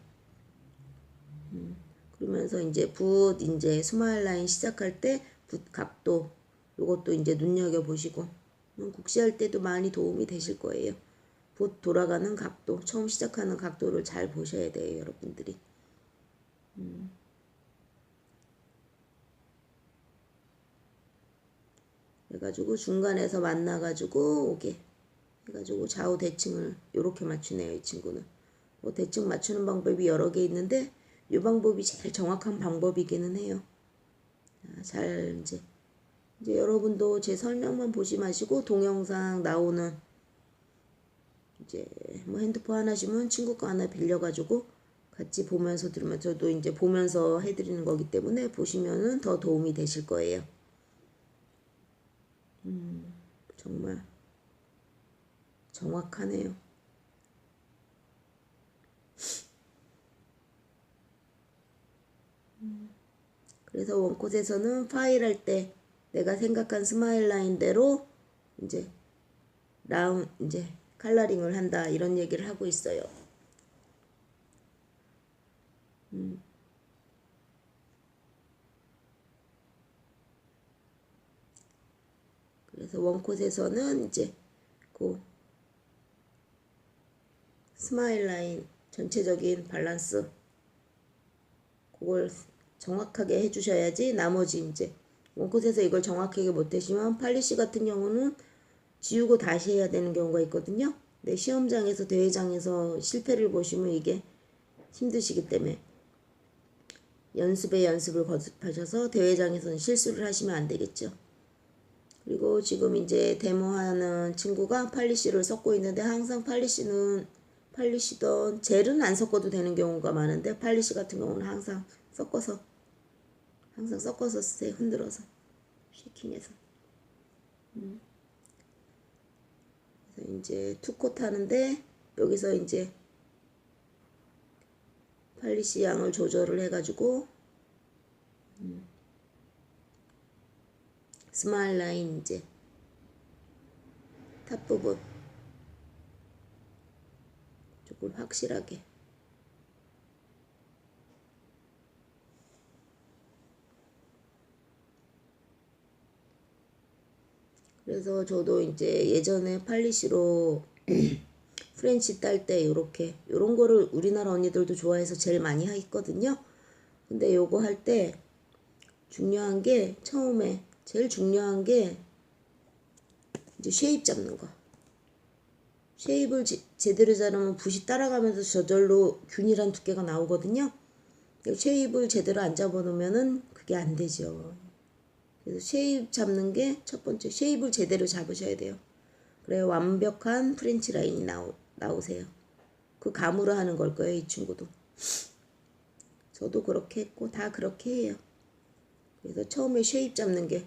그러면서 이제 이제 스마일 라인 시작할 때 붓 각도 요것도 이제 눈여겨보시고 국시할 때도 많이 도움이 되실 거예요. 붓 돌아가는 각도 처음 시작하는 각도를 잘 보셔야 돼요. 여러분들이. 그래가지고 중간에서 만나가지고 오게 해가지고 좌우 대칭을 요렇게 맞추네요. 이 친구는 뭐 대칭 맞추는 방법이 여러 개 있는데 이 방법이 제일 정확한 방법이기는 해요. 잘 이제 여러분도 제 설명만 보지 마시고 동영상 나오는 이제 뭐 핸드폰 하나시면 친구 거 하나 빌려가지고 같이 보면서 들으면 저도 이제 보면서 해드리는 거기 때문에 보시면은 더 도움이 되실 거예요. 정말 정확하네요. 그래서 원콧에서는 파일 할 때 내가 생각한 스마일 라인대로 이제 이제 컬러링을 한다 이런 얘기를 하고 있어요. 그래서 원콧에서는 이제 그 스마일 라인 전체적인 밸런스 그걸 정확하게 해주셔야지 나머지 이제 원콧에서 이걸 정확하게 못하시면 팔리시 같은 경우는 지우고 다시 해야 되는 경우가 있거든요. 내 시험장에서 대회장에서 실패를 보시면 이게 힘드시기 때문에 연습에 연습을 거듭하셔서 대회장에서는 실수를 하시면 안 되겠죠. 그리고 지금 이제 데모하는 친구가 팔리쉬를 섞고 있는데 항상 팔리쉬던 젤은 안 섞어도 되는 경우가 많은데 팔리쉬 같은 경우는 항상 섞어서 쓰세요. 흔들어서 쉐이킹해서. 그래서 이제 투코트 하는데 여기서 이제 팔리쉬 양을 조절을 해가지고 스마일 라인 이제 탑 부분 조금 확실하게. 그래서 저도 이제 예전에 팔리쉬로 프렌치 딸 때 요런 거를 우리나라 언니들도 좋아해서 제일 많이 했거든요. 근데 요거 할 때 중요한 게 처음에 제일 중요한 게 이제 쉐입 잡는 거. 쉐입을 제대로 잡으면 붓이 따라가면서 저절로 균일한 두께가 나오거든요. 쉐입을 제대로 안 잡아놓으면은 그게 안 되죠. 그래서 쉐입 잡는 게 첫 번째. 쉐입을 제대로 잡으셔야 돼요. 그래야 완벽한 프렌치 라인이 나오세요. 그 감으로 하는 걸 거예요, 이 친구도. 저도 그렇게 했고 다 그렇게 해요. 그래서 처음에 쉐입 잡는 게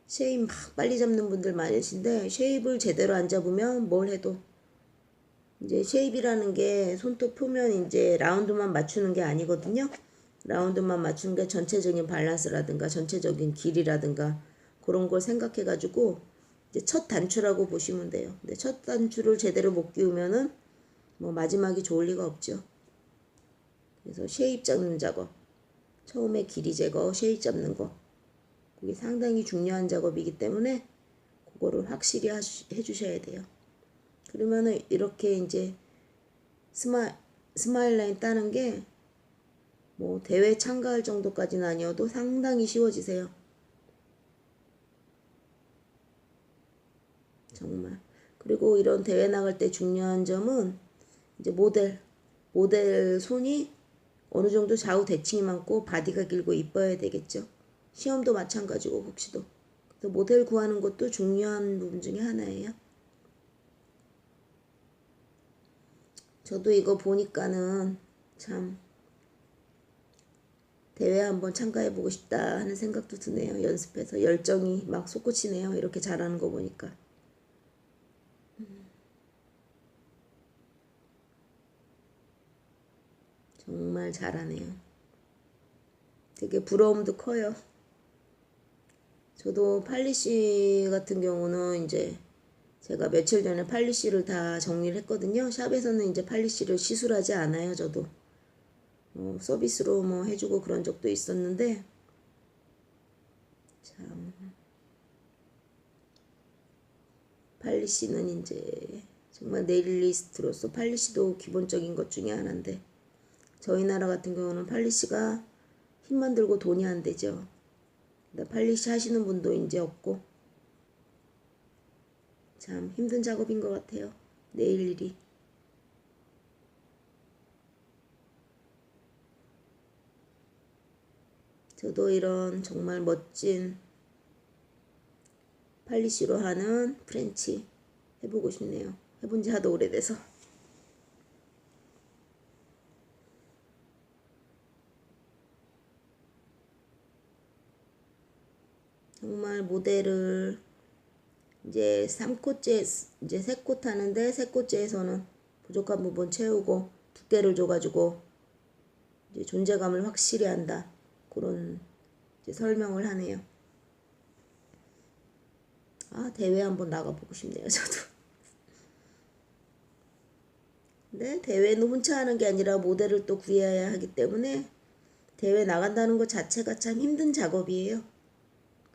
쉐입 막 빨리 잡는 분들 많으신데 쉐입을 제대로 안 잡으면 뭘 해도 이제 쉐입이라는 게 손톱 표면 이제 라운드만 맞추는 게 아니거든요. 라운드만 맞추는 게 전체적인 밸런스라든가 전체적인 길이라든가 그런 걸 생각해 가지고 이제 첫 단추라고 보시면 돼요. 근데 첫 단추를 제대로 못 끼우면은 뭐 마지막이 좋을 리가 없죠. 그래서 쉐입 잡는 작업, 처음에 길이 제거, 쉐입 잡는 거, 그게 상당히 중요한 작업이기 때문에 그거를 확실히 해주셔야 돼요. 그러면은 이렇게 이제 스마일 라인 따는 게 뭐 대회 참가할 정도까지는 아니어도 상당히 쉬워지세요. 정말. 그리고 이런 대회 나갈 때 중요한 점은 이제 모델 손이 어느 정도 좌우 대칭이 많고 바디가 길고 이뻐야 되겠죠. 시험도 마찬가지고 복시도. 그래서 모델 구하는 것도 중요한 부분 중에 하나예요. 저도 이거 보니까는 참 대회 한번 참가해보고 싶다 하는 생각도 드네요. 연습해서 열정이 막 솟구치네요. 이렇게 잘하는 거 보니까. 정말 잘하네요. 되게 부러움도 커요. 저도 팔리쉬 같은 경우는 이제 제가 며칠 전에 팔리쉬를 다 정리를 했거든요. 샵에서는 이제 팔리쉬를 시술하지 않아요. 저도 서비스로 뭐 해주고 그런 적도 있었는데 참 팔리쉬는 이제 정말 네일리스트로서 팔리쉬도 기본적인 것 중에 하나인데 저희 나라 같은 경우는 팔리쉬가 힘만 들고 돈이 안 되죠. 팔리쉬 하시는 분도 이제 없고 참 힘든 작업인 것 같아요. 네일 일이. 저도 이런 정말 멋진 팔리쉬로 하는 프렌치 해보고 싶네요. 해본 지 하도 오래돼서. 정말 모델을 이제 3코째 이제 3콧 하는데 3코째에서는 부족한 부분 채우고 두께를 줘가지고 이제 존재감을 확실히 한다. 그런 이제 설명을 하네요. 아, 대회 한번 나가보고 싶네요. 저도. 근데 대회는 혼자 하는 게 아니라 모델을 또 구해야 하기 때문에 대회 나간다는 것 자체가 참 힘든 작업이에요.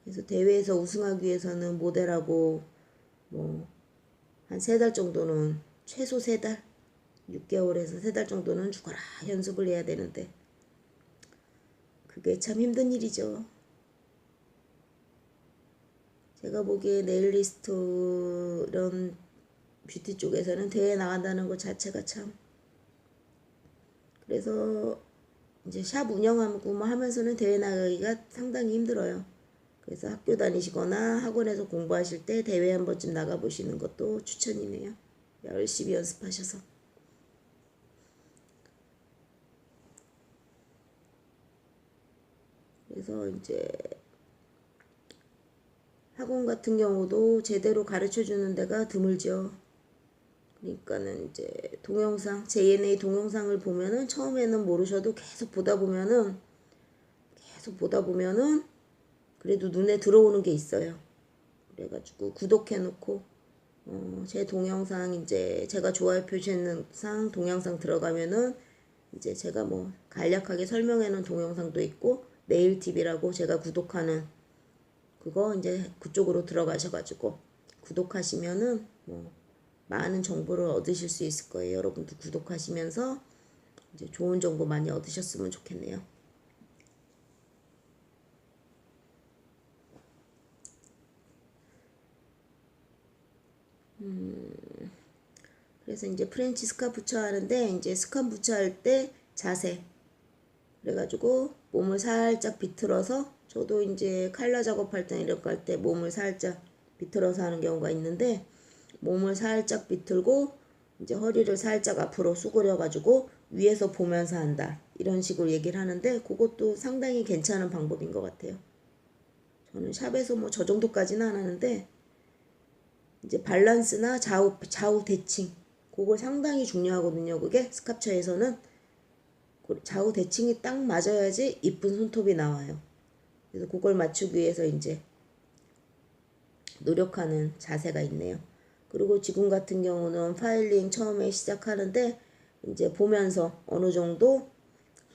그래서 대회에서 우승하기 위해서는 모델하고 뭐 한 3달 정도는 최소 3달 6개월에서 3달 정도는 죽어라 연습을 해야 되는데 그게 참 힘든 일이죠. 제가 보기에 네일리스트 이런 뷰티 쪽에서는 대회 나간다는 것 자체가 참, 그래서 이제 샵 운영하고 뭐 하면서는 대회 나가기가 상당히 힘들어요. 그래서 학교 다니시거나 학원에서 공부하실 때 대회 한 번쯤 나가보시는 것도 추천이네요. 열심히 연습하셔서. 그래서 이제 학원 같은 경우도 제대로 가르쳐 주는 데가 드물죠. 그러니까는 이제 동영상, JNA 동영상을 보면은 처음에는 모르셔도 계속 보다 보면은 그래도 눈에 들어오는 게 있어요. 그래가지고 구독해 놓고 제 동영상 이제 제가 좋아요 표시했는 상 동영상 들어가면은 이제 제가 뭐 간략하게 설명해 놓은 동영상도 있고 네일팁이라고 제가 구독하는 그거 이제 그쪽으로 들어가셔가지고 구독하시면은 뭐 많은 정보를 얻으실 수 있을 거예요. 여러분도 구독하시면서 이제 좋은 정보 많이 얻으셨으면 좋겠네요. 그래서 이제 프렌치 스카프처 하는데 이제 스카프처 할 때 자세 그래가지고 몸을 살짝 비틀어서 저도 이제 칼라 작업할 때 이렇게 할 때 몸을 살짝 비틀어서 하는 경우가 있는데 몸을 살짝 비틀고 이제 허리를 살짝 앞으로 수그려 가지고 위에서 보면서 한다 이런 식으로 얘기를 하는데 그것도 상당히 괜찮은 방법인 것 같아요. 저는 샵에서 뭐 저 정도까지는 안 하는데 이제 밸런스나 좌우 대칭 그거 상당히 중요하거든요. 그게 스카프처에서는 좌우 대칭이 딱 맞아야지 이쁜 손톱이 나와요. 그래서 그걸 맞추기 위해서 이제 노력하는 자세가 있네요. 그리고 지금 같은 경우는 파일링 처음에 시작하는데 이제 보면서 어느 정도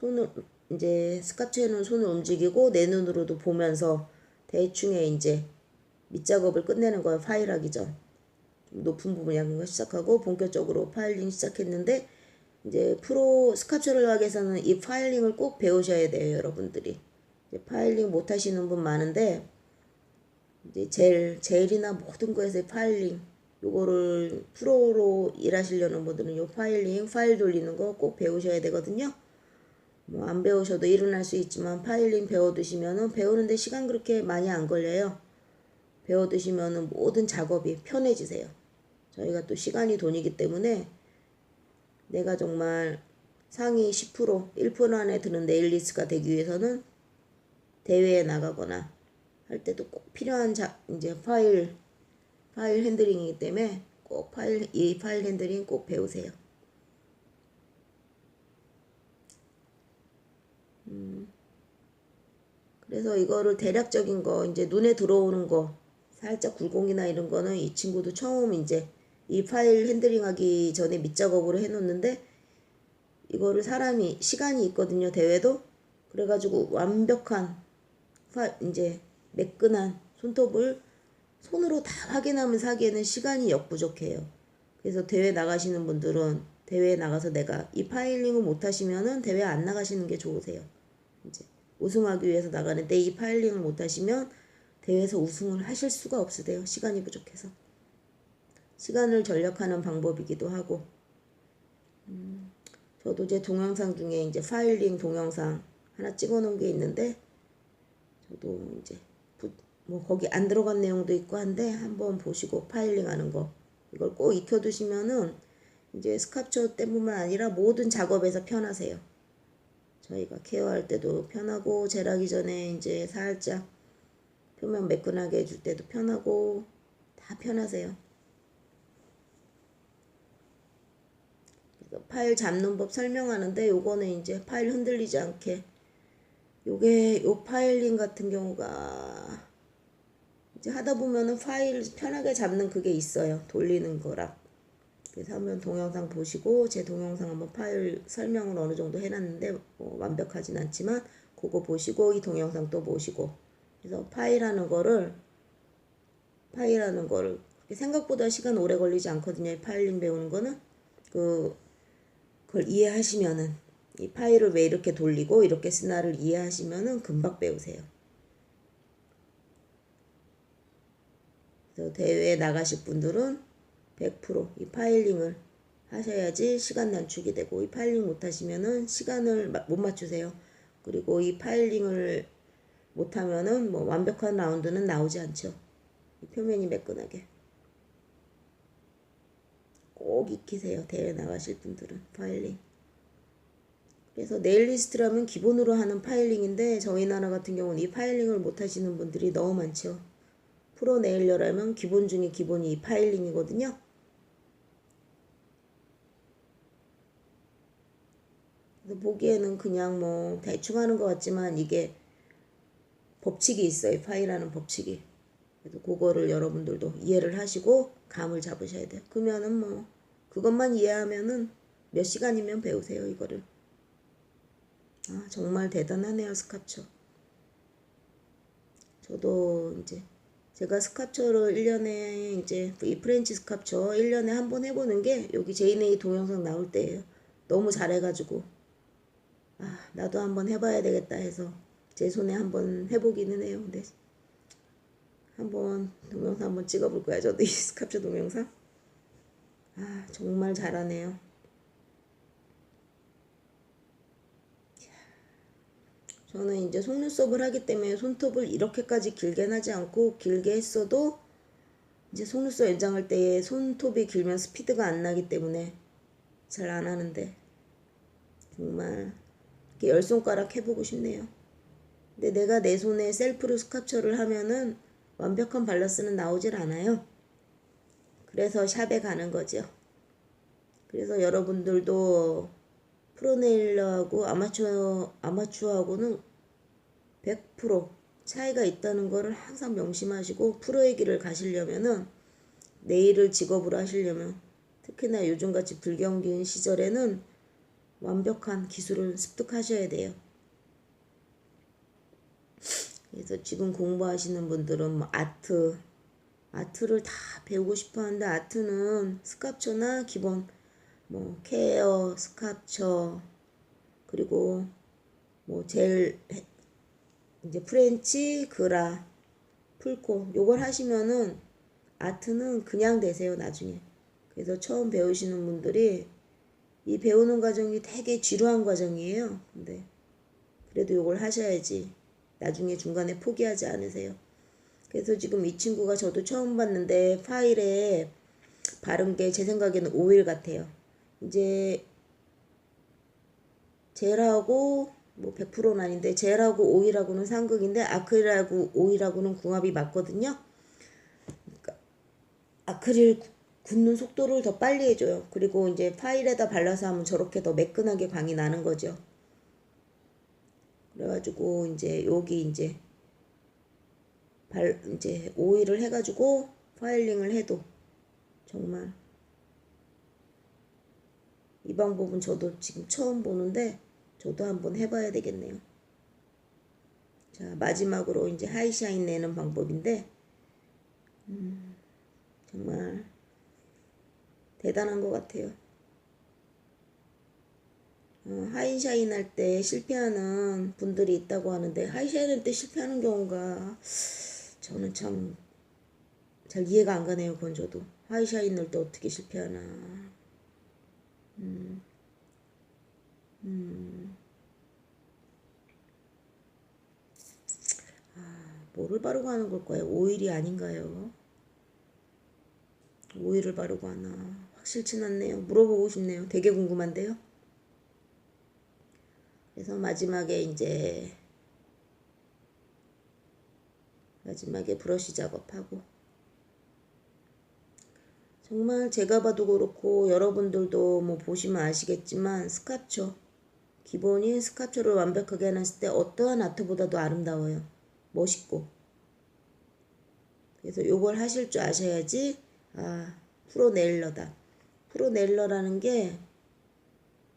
손을 이제 스카프처에는 손을 움직이고 내 눈으로도 보면서 대충의 이제 밑작업을 끝내는 거예요. 파일하기 전 높은 부분 약간 거 시작하고 본격적으로 파일링 시작했는데 이제 프로 스카프처를 하기 위해서는 이 파일링을 꼭 배우셔야 돼요. 여러분들이 파일링 못 하시는 분 많은데 이제 젤이나 모든 거에서 파일링 요거를 프로로 일하시려는 분들은 요 파일링 파일 돌리는 거 꼭 배우셔야 되거든요. 뭐 안 배우셔도 일어날 수 있지만 파일링 배워두시면은 배우는데 시간 그렇게 많이 안 걸려요. 배워두시면은 모든 작업이 편해지세요. 저희가 또 시간이 돈이기 때문에 내가 정말 상위 10% 1% 안에 드는 네일리스트가 되기 위해서는 대회에 나가거나 할 때도 꼭 필요한 이제 파일 핸들링이기 때문에 꼭 이 파일 핸들링 꼭 배우세요. 그래서 이거를 대략적인 거 이제 눈에 들어오는 거 살짝 굴곡이나 이런 거는 이 친구도 처음 이제 이 파일 핸들링 하기 전에 밑작업으로 해놓는데 이거를 사람이 시간이 있거든요. 대회도 그래가지고 완벽한 이제 매끈한 손톱을 손으로 다 확인하면서 하기에는 시간이 역부족해요. 그래서 대회 나가시는 분들은 대회에 나가서 내가 이 파일링을 못 하시면은 대회 안 나가시는 게 좋으세요. 이제 우승하기 위해서 나가는데 이 파일링을 못 하시면 대회에서 우승을 하실 수가 없으세요. 시간이 부족해서. 시간을 절약하는 방법이기도 하고. 저도 제 동영상 중에 이제 파일링 동영상 하나 찍어 놓은 게 있는데 저도 이제 뭐 거기 안 들어간 내용도 있고 한데 한번 보시고 파일링 하는 거 이걸 꼭 익혀두시면은 이제 스카프처 때문만 아니라 모든 작업에서 편하세요. 저희가 케어할 때도 편하고 젤하기 전에 이제 살짝 표면 매끈하게 해줄 때도 편하고 다 편하세요. 그래서 파일 잡는 법 설명하는데 요거는 이제 파일 흔들리지 않게 요게 요 파일링 같은 경우가 이제 하다 보면은 파일 편하게 잡는 그게 있어요. 돌리는 거랑. 그래서 한번 동영상 보시고 제 동영상 한번 파일 설명을 어느 정도 해놨는데 뭐 완벽하진 않지만 그거 보시고 이 동영상 또 보시고 그래서 파일하는 거를 생각보다 시간 오래 걸리지 않거든요. 파일링 배우는 거는 그걸 이해하시면은 이 파일을 왜 이렇게 돌리고 이렇게 쓰나를 이해하시면은 금방 배우세요. 그래서 대회에 나가실 분들은 100%이 파일링을 하셔야지 시간 단축이 되고, 이 파일링 못 하시면은 시간을 못 맞추세요. 그리고 이 파일링을 못 하면은 뭐 완벽한 라운드는 나오지 않죠. 이 표면이 매끈하게 꼭 익히세요. 대회 나가실 분들은 파일링. 그래서 네일리스트라면 기본으로 하는 파일링인데, 저희 나라 같은 경우는 이 파일링을 못 하시는 분들이 너무 많죠. 프로 네일러라면 기본 중에 기본이 이 파일링이거든요. 그래서 보기에는 그냥 뭐 대충 하는 것 같지만 이게 법칙이 있어요. 파일하는 법칙이. 그래서 그거를 여러분들도 이해를 하시고 감을 잡으셔야 돼요. 그러면은 뭐 그것만 이해하면은 몇 시간이면 배우세요, 이거를. 아, 정말 대단하네요, 스캅처. 저도 이제 제가 스캅처를 1년에 이제 이 프렌치 스캅처 1년에 한 번 해보는 게 여기 제이네이 동영상 나올 때예요. 너무 잘해가지고 아, 나도 한번 해봐야 되겠다 해서 제 손에 한번 해보기는 해요. 근데 한번 동영상 한번 찍어볼 거야. 저도 이 스캅처 동영상. 아, 정말 잘하네요. 저는 이제 속눈썹을 하기 때문에 손톱을 이렇게까지 길게 하지 않고, 길게 했어도 이제 속눈썹 연장할 때에 손톱이 길면 스피드가 안 나기 때문에 잘 안 하는데, 정말 이렇게 열 손가락 해보고 싶네요. 근데 내가 내 손에 셀프로 스캅처를 하면은 완벽한 밸런스는 나오질 않아요. 그래서 샵에 가는 거죠. 그래서 여러분들도 프로네일러하고 아마추어하고는 100% 차이가 있다는 것을 항상 명심하시고, 프로의 길을 가시려면은, 네일을 직업으로 하시려면, 특히나 요즘같이 불경기인 시절에는 완벽한 기술을 습득하셔야 돼요. 그래서 지금 공부하시는 분들은 뭐 아트를 다 배우고 싶어 하는데, 아트는 스캅처나 기본 뭐 케어, 스캅처, 그리고 뭐 젤, 이제 프렌치, 그라, 풀코 요걸 하시면은 아트는 그냥 되세요, 나중에. 그래서 처음 배우시는 분들이 이 배우는 과정이 되게 지루한 과정이에요. 근데 그래도 요걸 하셔야지 나중에 중간에 포기하지 않으세요. 그래서 지금 이 친구가 저도 처음 봤는데 파일에 바른 게 제 생각에는 오일 같아요. 이제 젤하고 뭐 100%는 아닌데, 젤하고 오일하고는 상극인데 아크릴하고 오일하고는 궁합이 맞거든요. 그러니까 아크릴 굳는 속도를 더 빨리 해줘요. 그리고 이제 파일에다 발라서 하면 저렇게 더 매끈하게 광이 나는 거죠. 그래가지고 이제 여기 이제 이제 오일을 해가지고 파일링을 해도 정말 이 방법은 저도 지금 처음 보는데 저도 한번 해봐야 되겠네요. 자, 마지막으로 이제 하이샤인 내는 방법인데 정말 대단한 것 같아요. 하이샤인 할 때 실패하는 분들이 있다고 하는데, 하이샤인 할 때 실패하는 경우가 저는 참 잘 이해가 안 가네요. 그건 저도 하이샤인 할 때 어떻게 실패하나. 뭐를 바르고 하는 걸까요? 오일이 아닌가요? 오일을 바르고 하나 확실치 않네요. 물어보고 싶네요. 되게 궁금한데요. 그래서 마지막에 브러쉬 작업하고, 정말 제가 봐도 그렇고 여러분들도 뭐 보시면 아시겠지만 스캅처 기본인 스캅처를 완벽하게 해놨을 때 어떠한 아트보다도 아름다워요. 멋있고. 그래서 요걸 하실 줄 아셔야지 아, 프로 네일러다. 프로 네일러라는 게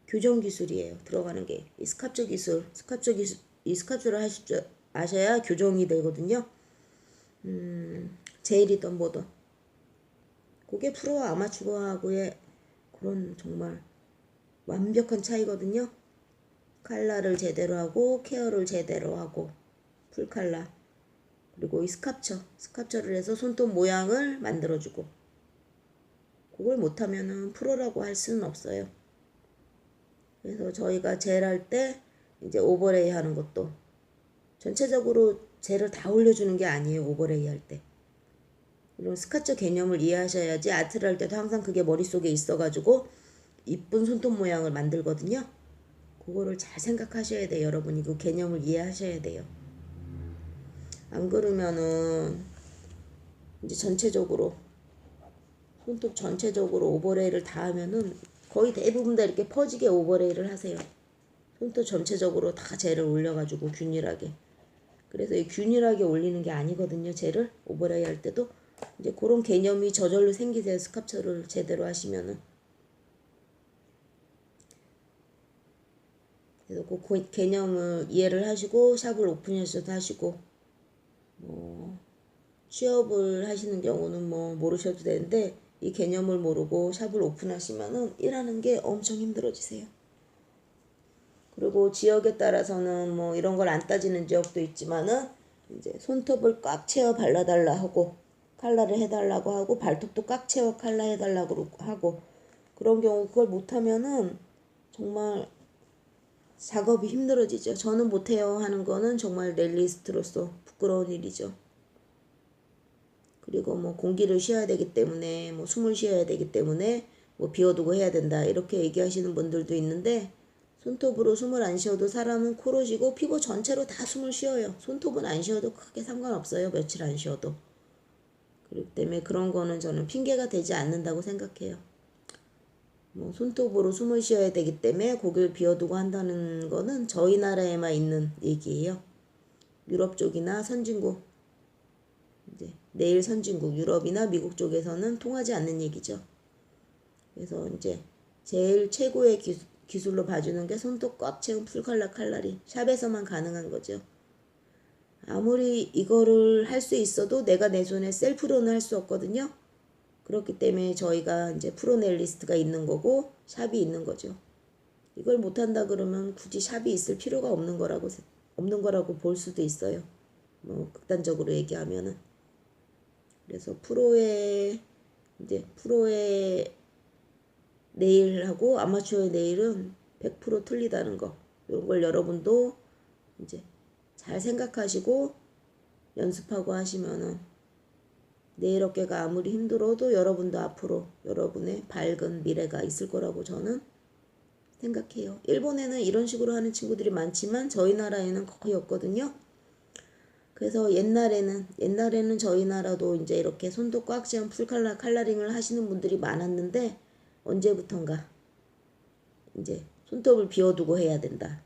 교정 기술이에요. 들어가는 게 이 스캅처 기술, 이 스캅처를 하실 줄 아셔야 교정이 되거든요. 제일이든 뭐든. 그게 프로와 아마추어하고의 그런 정말 완벽한 차이거든요. 칼라를 제대로 하고 케어를 제대로 하고 풀칼라, 그리고 이 스캅처를 해서 손톱 모양을 만들어주고, 그걸 못하면은 프로라고 할 수는 없어요. 그래서 저희가 젤 할 때 이제 오버레이 하는 것도 전체적으로 젤을 다 올려주는 게 아니에요. 오버레이 할 때. 이런 스카쳐 개념을 이해하셔야지 아트를 할 때도 항상 그게 머릿속에 있어가지고 이쁜 손톱 모양을 만들거든요. 그거를 잘 생각하셔야 돼요. 여러분이 그 개념을 이해하셔야 돼요. 안 그러면은 이제 전체적으로 손톱 전체적으로 오버레이를 다 하면은 거의 대부분 다 이렇게 퍼지게 오버레이를 하세요. 손톱 전체적으로 다 젤을 올려가지고 균일하게. 그래서 이 균일하게 올리는 게 아니거든요. 젤을 오버레이 할 때도 이제 그런 개념이 저절로 생기세요. 스캅처를 제대로 하시면은. 그래서 그 개념을 이해를 하시고 샵을 오픈해서도 하시고 취업을 하시는 경우는 뭐 모르셔도 되는데 이 개념을 모르고 샵을 오픈하시면은 일하는 게 엄청 힘들어지세요. 그리고 지역에 따라서는 뭐 이런 걸 안 따지는 지역도 있지만은 이제 손톱을 꽉 채워 발라달라 하고 칼라를 해달라고 하고 발톱도 꽉 채워 칼라 해달라고 하고 그런 경우 그걸 못하면은 정말 작업이 힘들어지죠. 저는 못해요 하는 거는 정말 네일리스트로서 부끄러운 일이죠. 그리고 뭐 공기를 쉬어야 되기 때문에 뭐 숨을 쉬어야 되기 때문에 뭐 비워두고 해야 된다 이렇게 얘기하시는 분들도 있는데 손톱으로 숨을 안 쉬어도 사람은 코로 쉬고 피부 전체로 다 숨을 쉬어요. 손톱은 안 쉬어도 크게 상관없어요. 며칠 안 쉬어도. 그렇기 때문에 그런 거는 저는 핑계가 되지 않는다고 생각해요. 뭐 손톱으로 숨을 쉬어야 되기 때문에 고기를 비워두고 한다는 거는 저희 나라에만 있는 얘기예요. 유럽 쪽이나 선진국 이제 내일 선진국 유럽이나 미국 쪽에서는 통하지 않는 얘기죠. 그래서 이제 제일 최고의 기술로 봐주는 게 손톱 꽉 채운 풀컬러 칼라리 샵에서만 가능한 거죠. 아무리 이거를 할 수 있어도 내가 내 손에 셀프로는 할 수 없거든요. 그렇기 때문에 저희가 이제 프로네일리스트가 있는 거고 샵이 있는 거죠. 이걸 못한다 그러면 굳이 샵이 있을 필요가 없는 거라고 볼 수도 있어요. 뭐 극단적으로 얘기하면은. 그래서 프로의 네일하고 아마추어의 네일은 100% 틀리다는 거. 이런 걸 여러분도 이제 잘 생각하시고 연습하고 하시면은 네일 업계가 아무리 힘들어도 여러분도 앞으로 여러분의 밝은 미래가 있을 거라고 저는 생각해요. 일본에는 이런 식으로 하는 친구들이 많지만 저희 나라에는 거의 없거든요. 그래서 옛날에는 저희 나라도 이제 이렇게 손톱 꽉 채운 풀컬러 칼라링을 하시는 분들이 많았는데 언제부턴가 이제 손톱을 비워두고 해야 된다.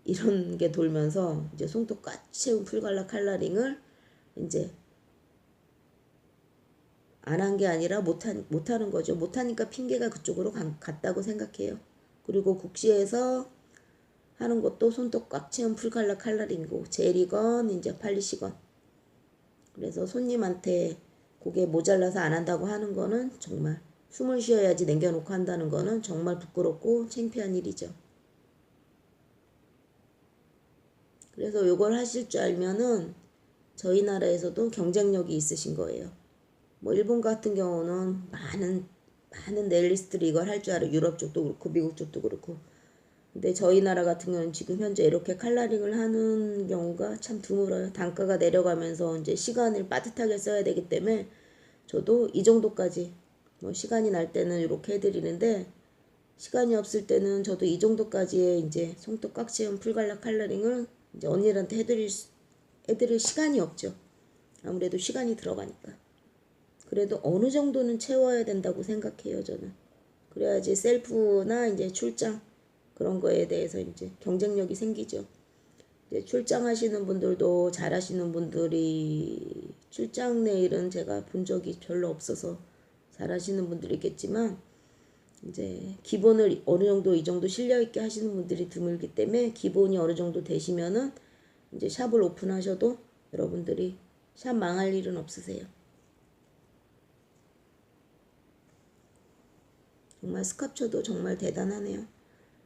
이런 게 돌면서 이제 손톱 꽉 채운 풀컬러 칼라링을 이제 안 한 게 아니라 못하는 거죠. 못하니까 핑계가 그쪽으로 갔다고 생각해요. 그리고 국시에서 하는 것도 손톱 꽉 채운 풀컬러 칼라링이고 젤이건 이제 팔리시건. 그래서 손님한테 그게 모자라서 안 한다고 하는 거는 정말 숨을 쉬어야지 남겨놓고 한다는 거는 정말 부끄럽고 창피한 일이죠. 그래서 요걸 하실 줄 알면은 저희 나라에서도 경쟁력이 있으신 거예요. 뭐 일본 같은 경우는 많은 네일리스트들이 이걸 할 줄 알아요. 유럽 쪽도 그렇고 미국 쪽도 그렇고. 근데 저희 나라 같은 경우는 지금 현재 이렇게 칼라링을 하는 경우가 참 드물어요. 단가가 내려가면서 이제 시간을 빠듯하게 써야 되기 때문에 저도 이 정도까지 뭐 시간이 날 때는 이렇게 해드리는데 시간이 없을 때는 저도 이 정도까지의 이제 손톱 꽉 채운 풀갈라 칼라링을 이제 언니들한테 해드릴 시간이 없죠. 아무래도 시간이 들어가니까. 그래도 어느 정도는 채워야 된다고 생각해요, 저는. 그래야지 셀프나 이제 출장 그런 거에 대해서 이제 경쟁력이 생기죠. 이제 출장하시는 분들도 잘하시는 분들이 출장 네일은 제가 본 적이 별로 없어서 잘하시는 분들이겠지만 이제 기본을 어느 정도 이 정도 실력 있게 하시는 분들이 드물기 때문에 기본이 어느 정도 되시면은 이제 샵을 오픈하셔도 여러분들이 샵 망할 일은 없으세요. 정말 스캅쳐도 정말 대단하네요.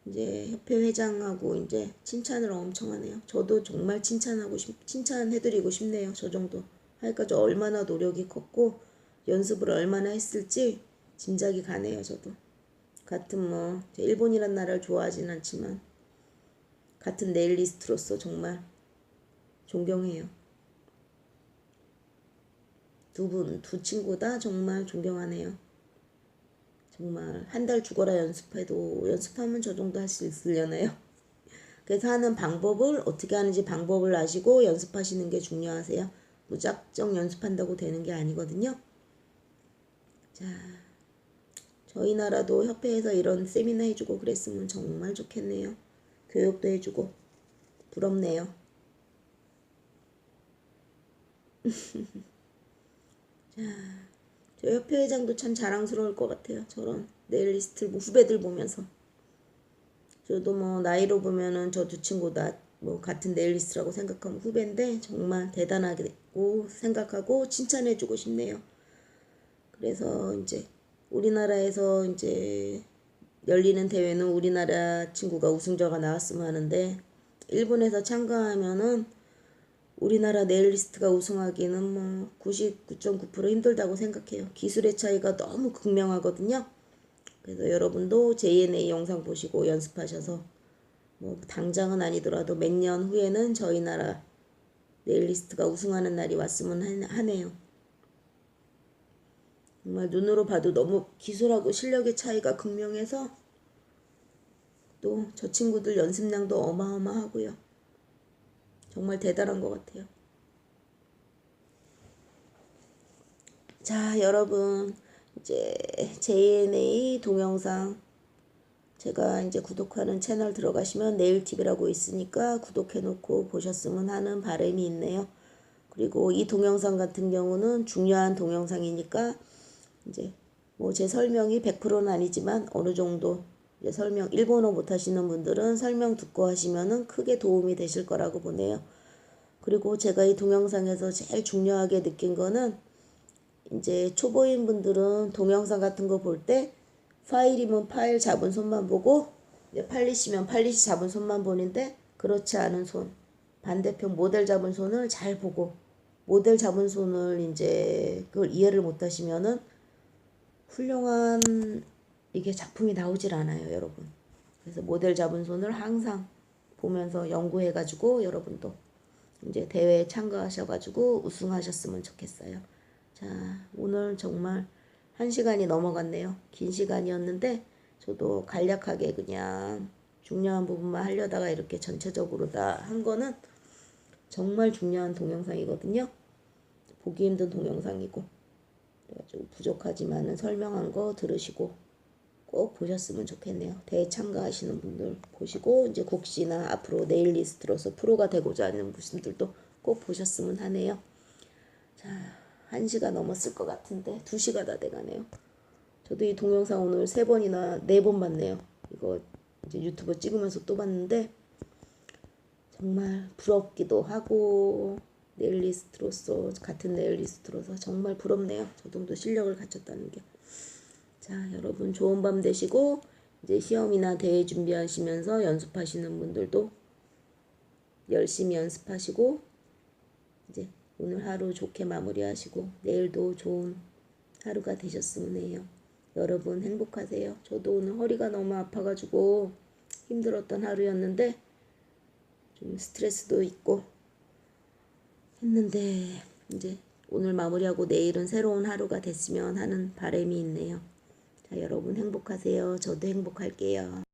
이제 협회 회장하고 이제 칭찬을 엄청 하네요. 저도 정말 칭찬해드리고 싶네요. 저 정도. 하니까 저 얼마나 노력이 컸고 연습을 얼마나 했을지 짐작이 가네요. 저도 같은 일본이란 나라를 좋아하진 않지만 같은 네일리스트로서 정말 존경해요. 두 친구 다 정말 존경하네요. 정말 한 달 죽어라 연습하면 저 정도 할 수 있으려나요? 그래서 하는 방법을 어떻게 하는지 방법을 아시고 연습하시는 게 중요하세요. 무작정 연습한다고 되는 게 아니거든요. 자, 저희 나라도 협회에서 이런 세미나 해주고 그랬으면 정말 좋겠네요. 교육도 해주고 부럽네요. 자, 저 협회 회장도 참 자랑스러울 것 같아요. 저런 네일리스트 후배들 보면서. 저도 나이로 보면은 저 두 친구 다 같은 네일리스트라고 생각하면 후배인데 정말 대단하고 생각하고 칭찬해주고 싶네요. 그래서 이제 우리나라에서 이제 열리는 대회는 우리나라 친구가 우승자가 나왔으면 하는데 일본에서 참가하면은 우리나라 네일리스트가 우승하기는 99.9% 힘들다고 생각해요. 기술의 차이가 너무 극명하거든요. 그래서 여러분도 JNA 영상 보시고 연습하셔서 당장은 아니더라도 몇 년 후에는 저희 나라 네일리스트가 우승하는 날이 왔으면 하네요. 정말 눈으로 봐도 너무 기술하고 실력의 차이가 극명해서 또 저 친구들 연습량도 어마어마하고요. 정말 대단한 것 같아요. 자, 여러분 이제 JNA 동영상 제가 이제 구독하는 채널 들어가시면 네일TV라고 있으니까 구독해놓고 보셨으면 하는 바람이 있네요. 그리고 이 동영상 같은 경우는 중요한 동영상이니까 이제 제 설명이 100%는 아니지만 어느 정도 이제 설명 일본어 못하시는 분들은 설명 듣고 하시면은 크게 도움이 되실 거라고 보네요. 그리고 제가 이 동영상에서 제일 중요하게 느낀 거는 이제 초보인 분들은 동영상 같은 거 볼 때 파일이면 파일 잡은 손만 보고 팔릿이면 팔릿이 잡은 손만 보는데 그렇지 않은 손 반대편 모델 잡은 손을 잘 보고 모델 잡은 손을 이제 그걸 이해를 못 하시면은 훌륭한 이게 작품이 나오질 않아요, 여러분. 그래서 모델 잡은 손을 항상 보면서 연구해가지고 여러분도 이제 대회에 참가하셔가지고 우승하셨으면 좋겠어요. 자, 오늘 정말 1시간이 넘어갔네요. 긴 시간이었는데 저도 간략하게 그냥 중요한 부분만 하려다가 이렇게 전체적으로 다 한 거는 정말 중요한 동영상이거든요. 보기 힘든 동영상이고 그래가지고 부족하지만은 설명한 거 들으시고 꼭 보셨으면 좋겠네요. 대회 참가하시는 분들 보시고 이제 곡시나 앞으로 네일리스트로서 프로가 되고자 하는 분들도 꼭 보셨으면 하네요. 자, 1시가 넘었을 것 같은데 2시가 다 돼가네요. 저도 이 동영상 오늘 3번이나 4번 봤네요. 이거 이제 유튜브 찍으면서 또 봤는데 정말 부럽기도 하고 네일리스트로서 같은 네일리스트로서 정말 부럽네요. 저 정도 실력을 갖췄다는 게. 자, 여러분 좋은 밤 되시고 이제 시험이나 대회 준비하시면서 연습하시는 분들도 열심히 연습하시고 이제 오늘 하루 좋게 마무리하시고 내일도 좋은 하루가 되셨으면 해요. 여러분 행복하세요. 저도 오늘 허리가 너무 아파가지고 힘들었던 하루였는데 좀 스트레스도 있고 했는데 이제 오늘 마무리하고 내일은 새로운 하루가 됐으면 하는 바람이 있네요. 자, 여러분 행복하세요. 저도 행복할게요.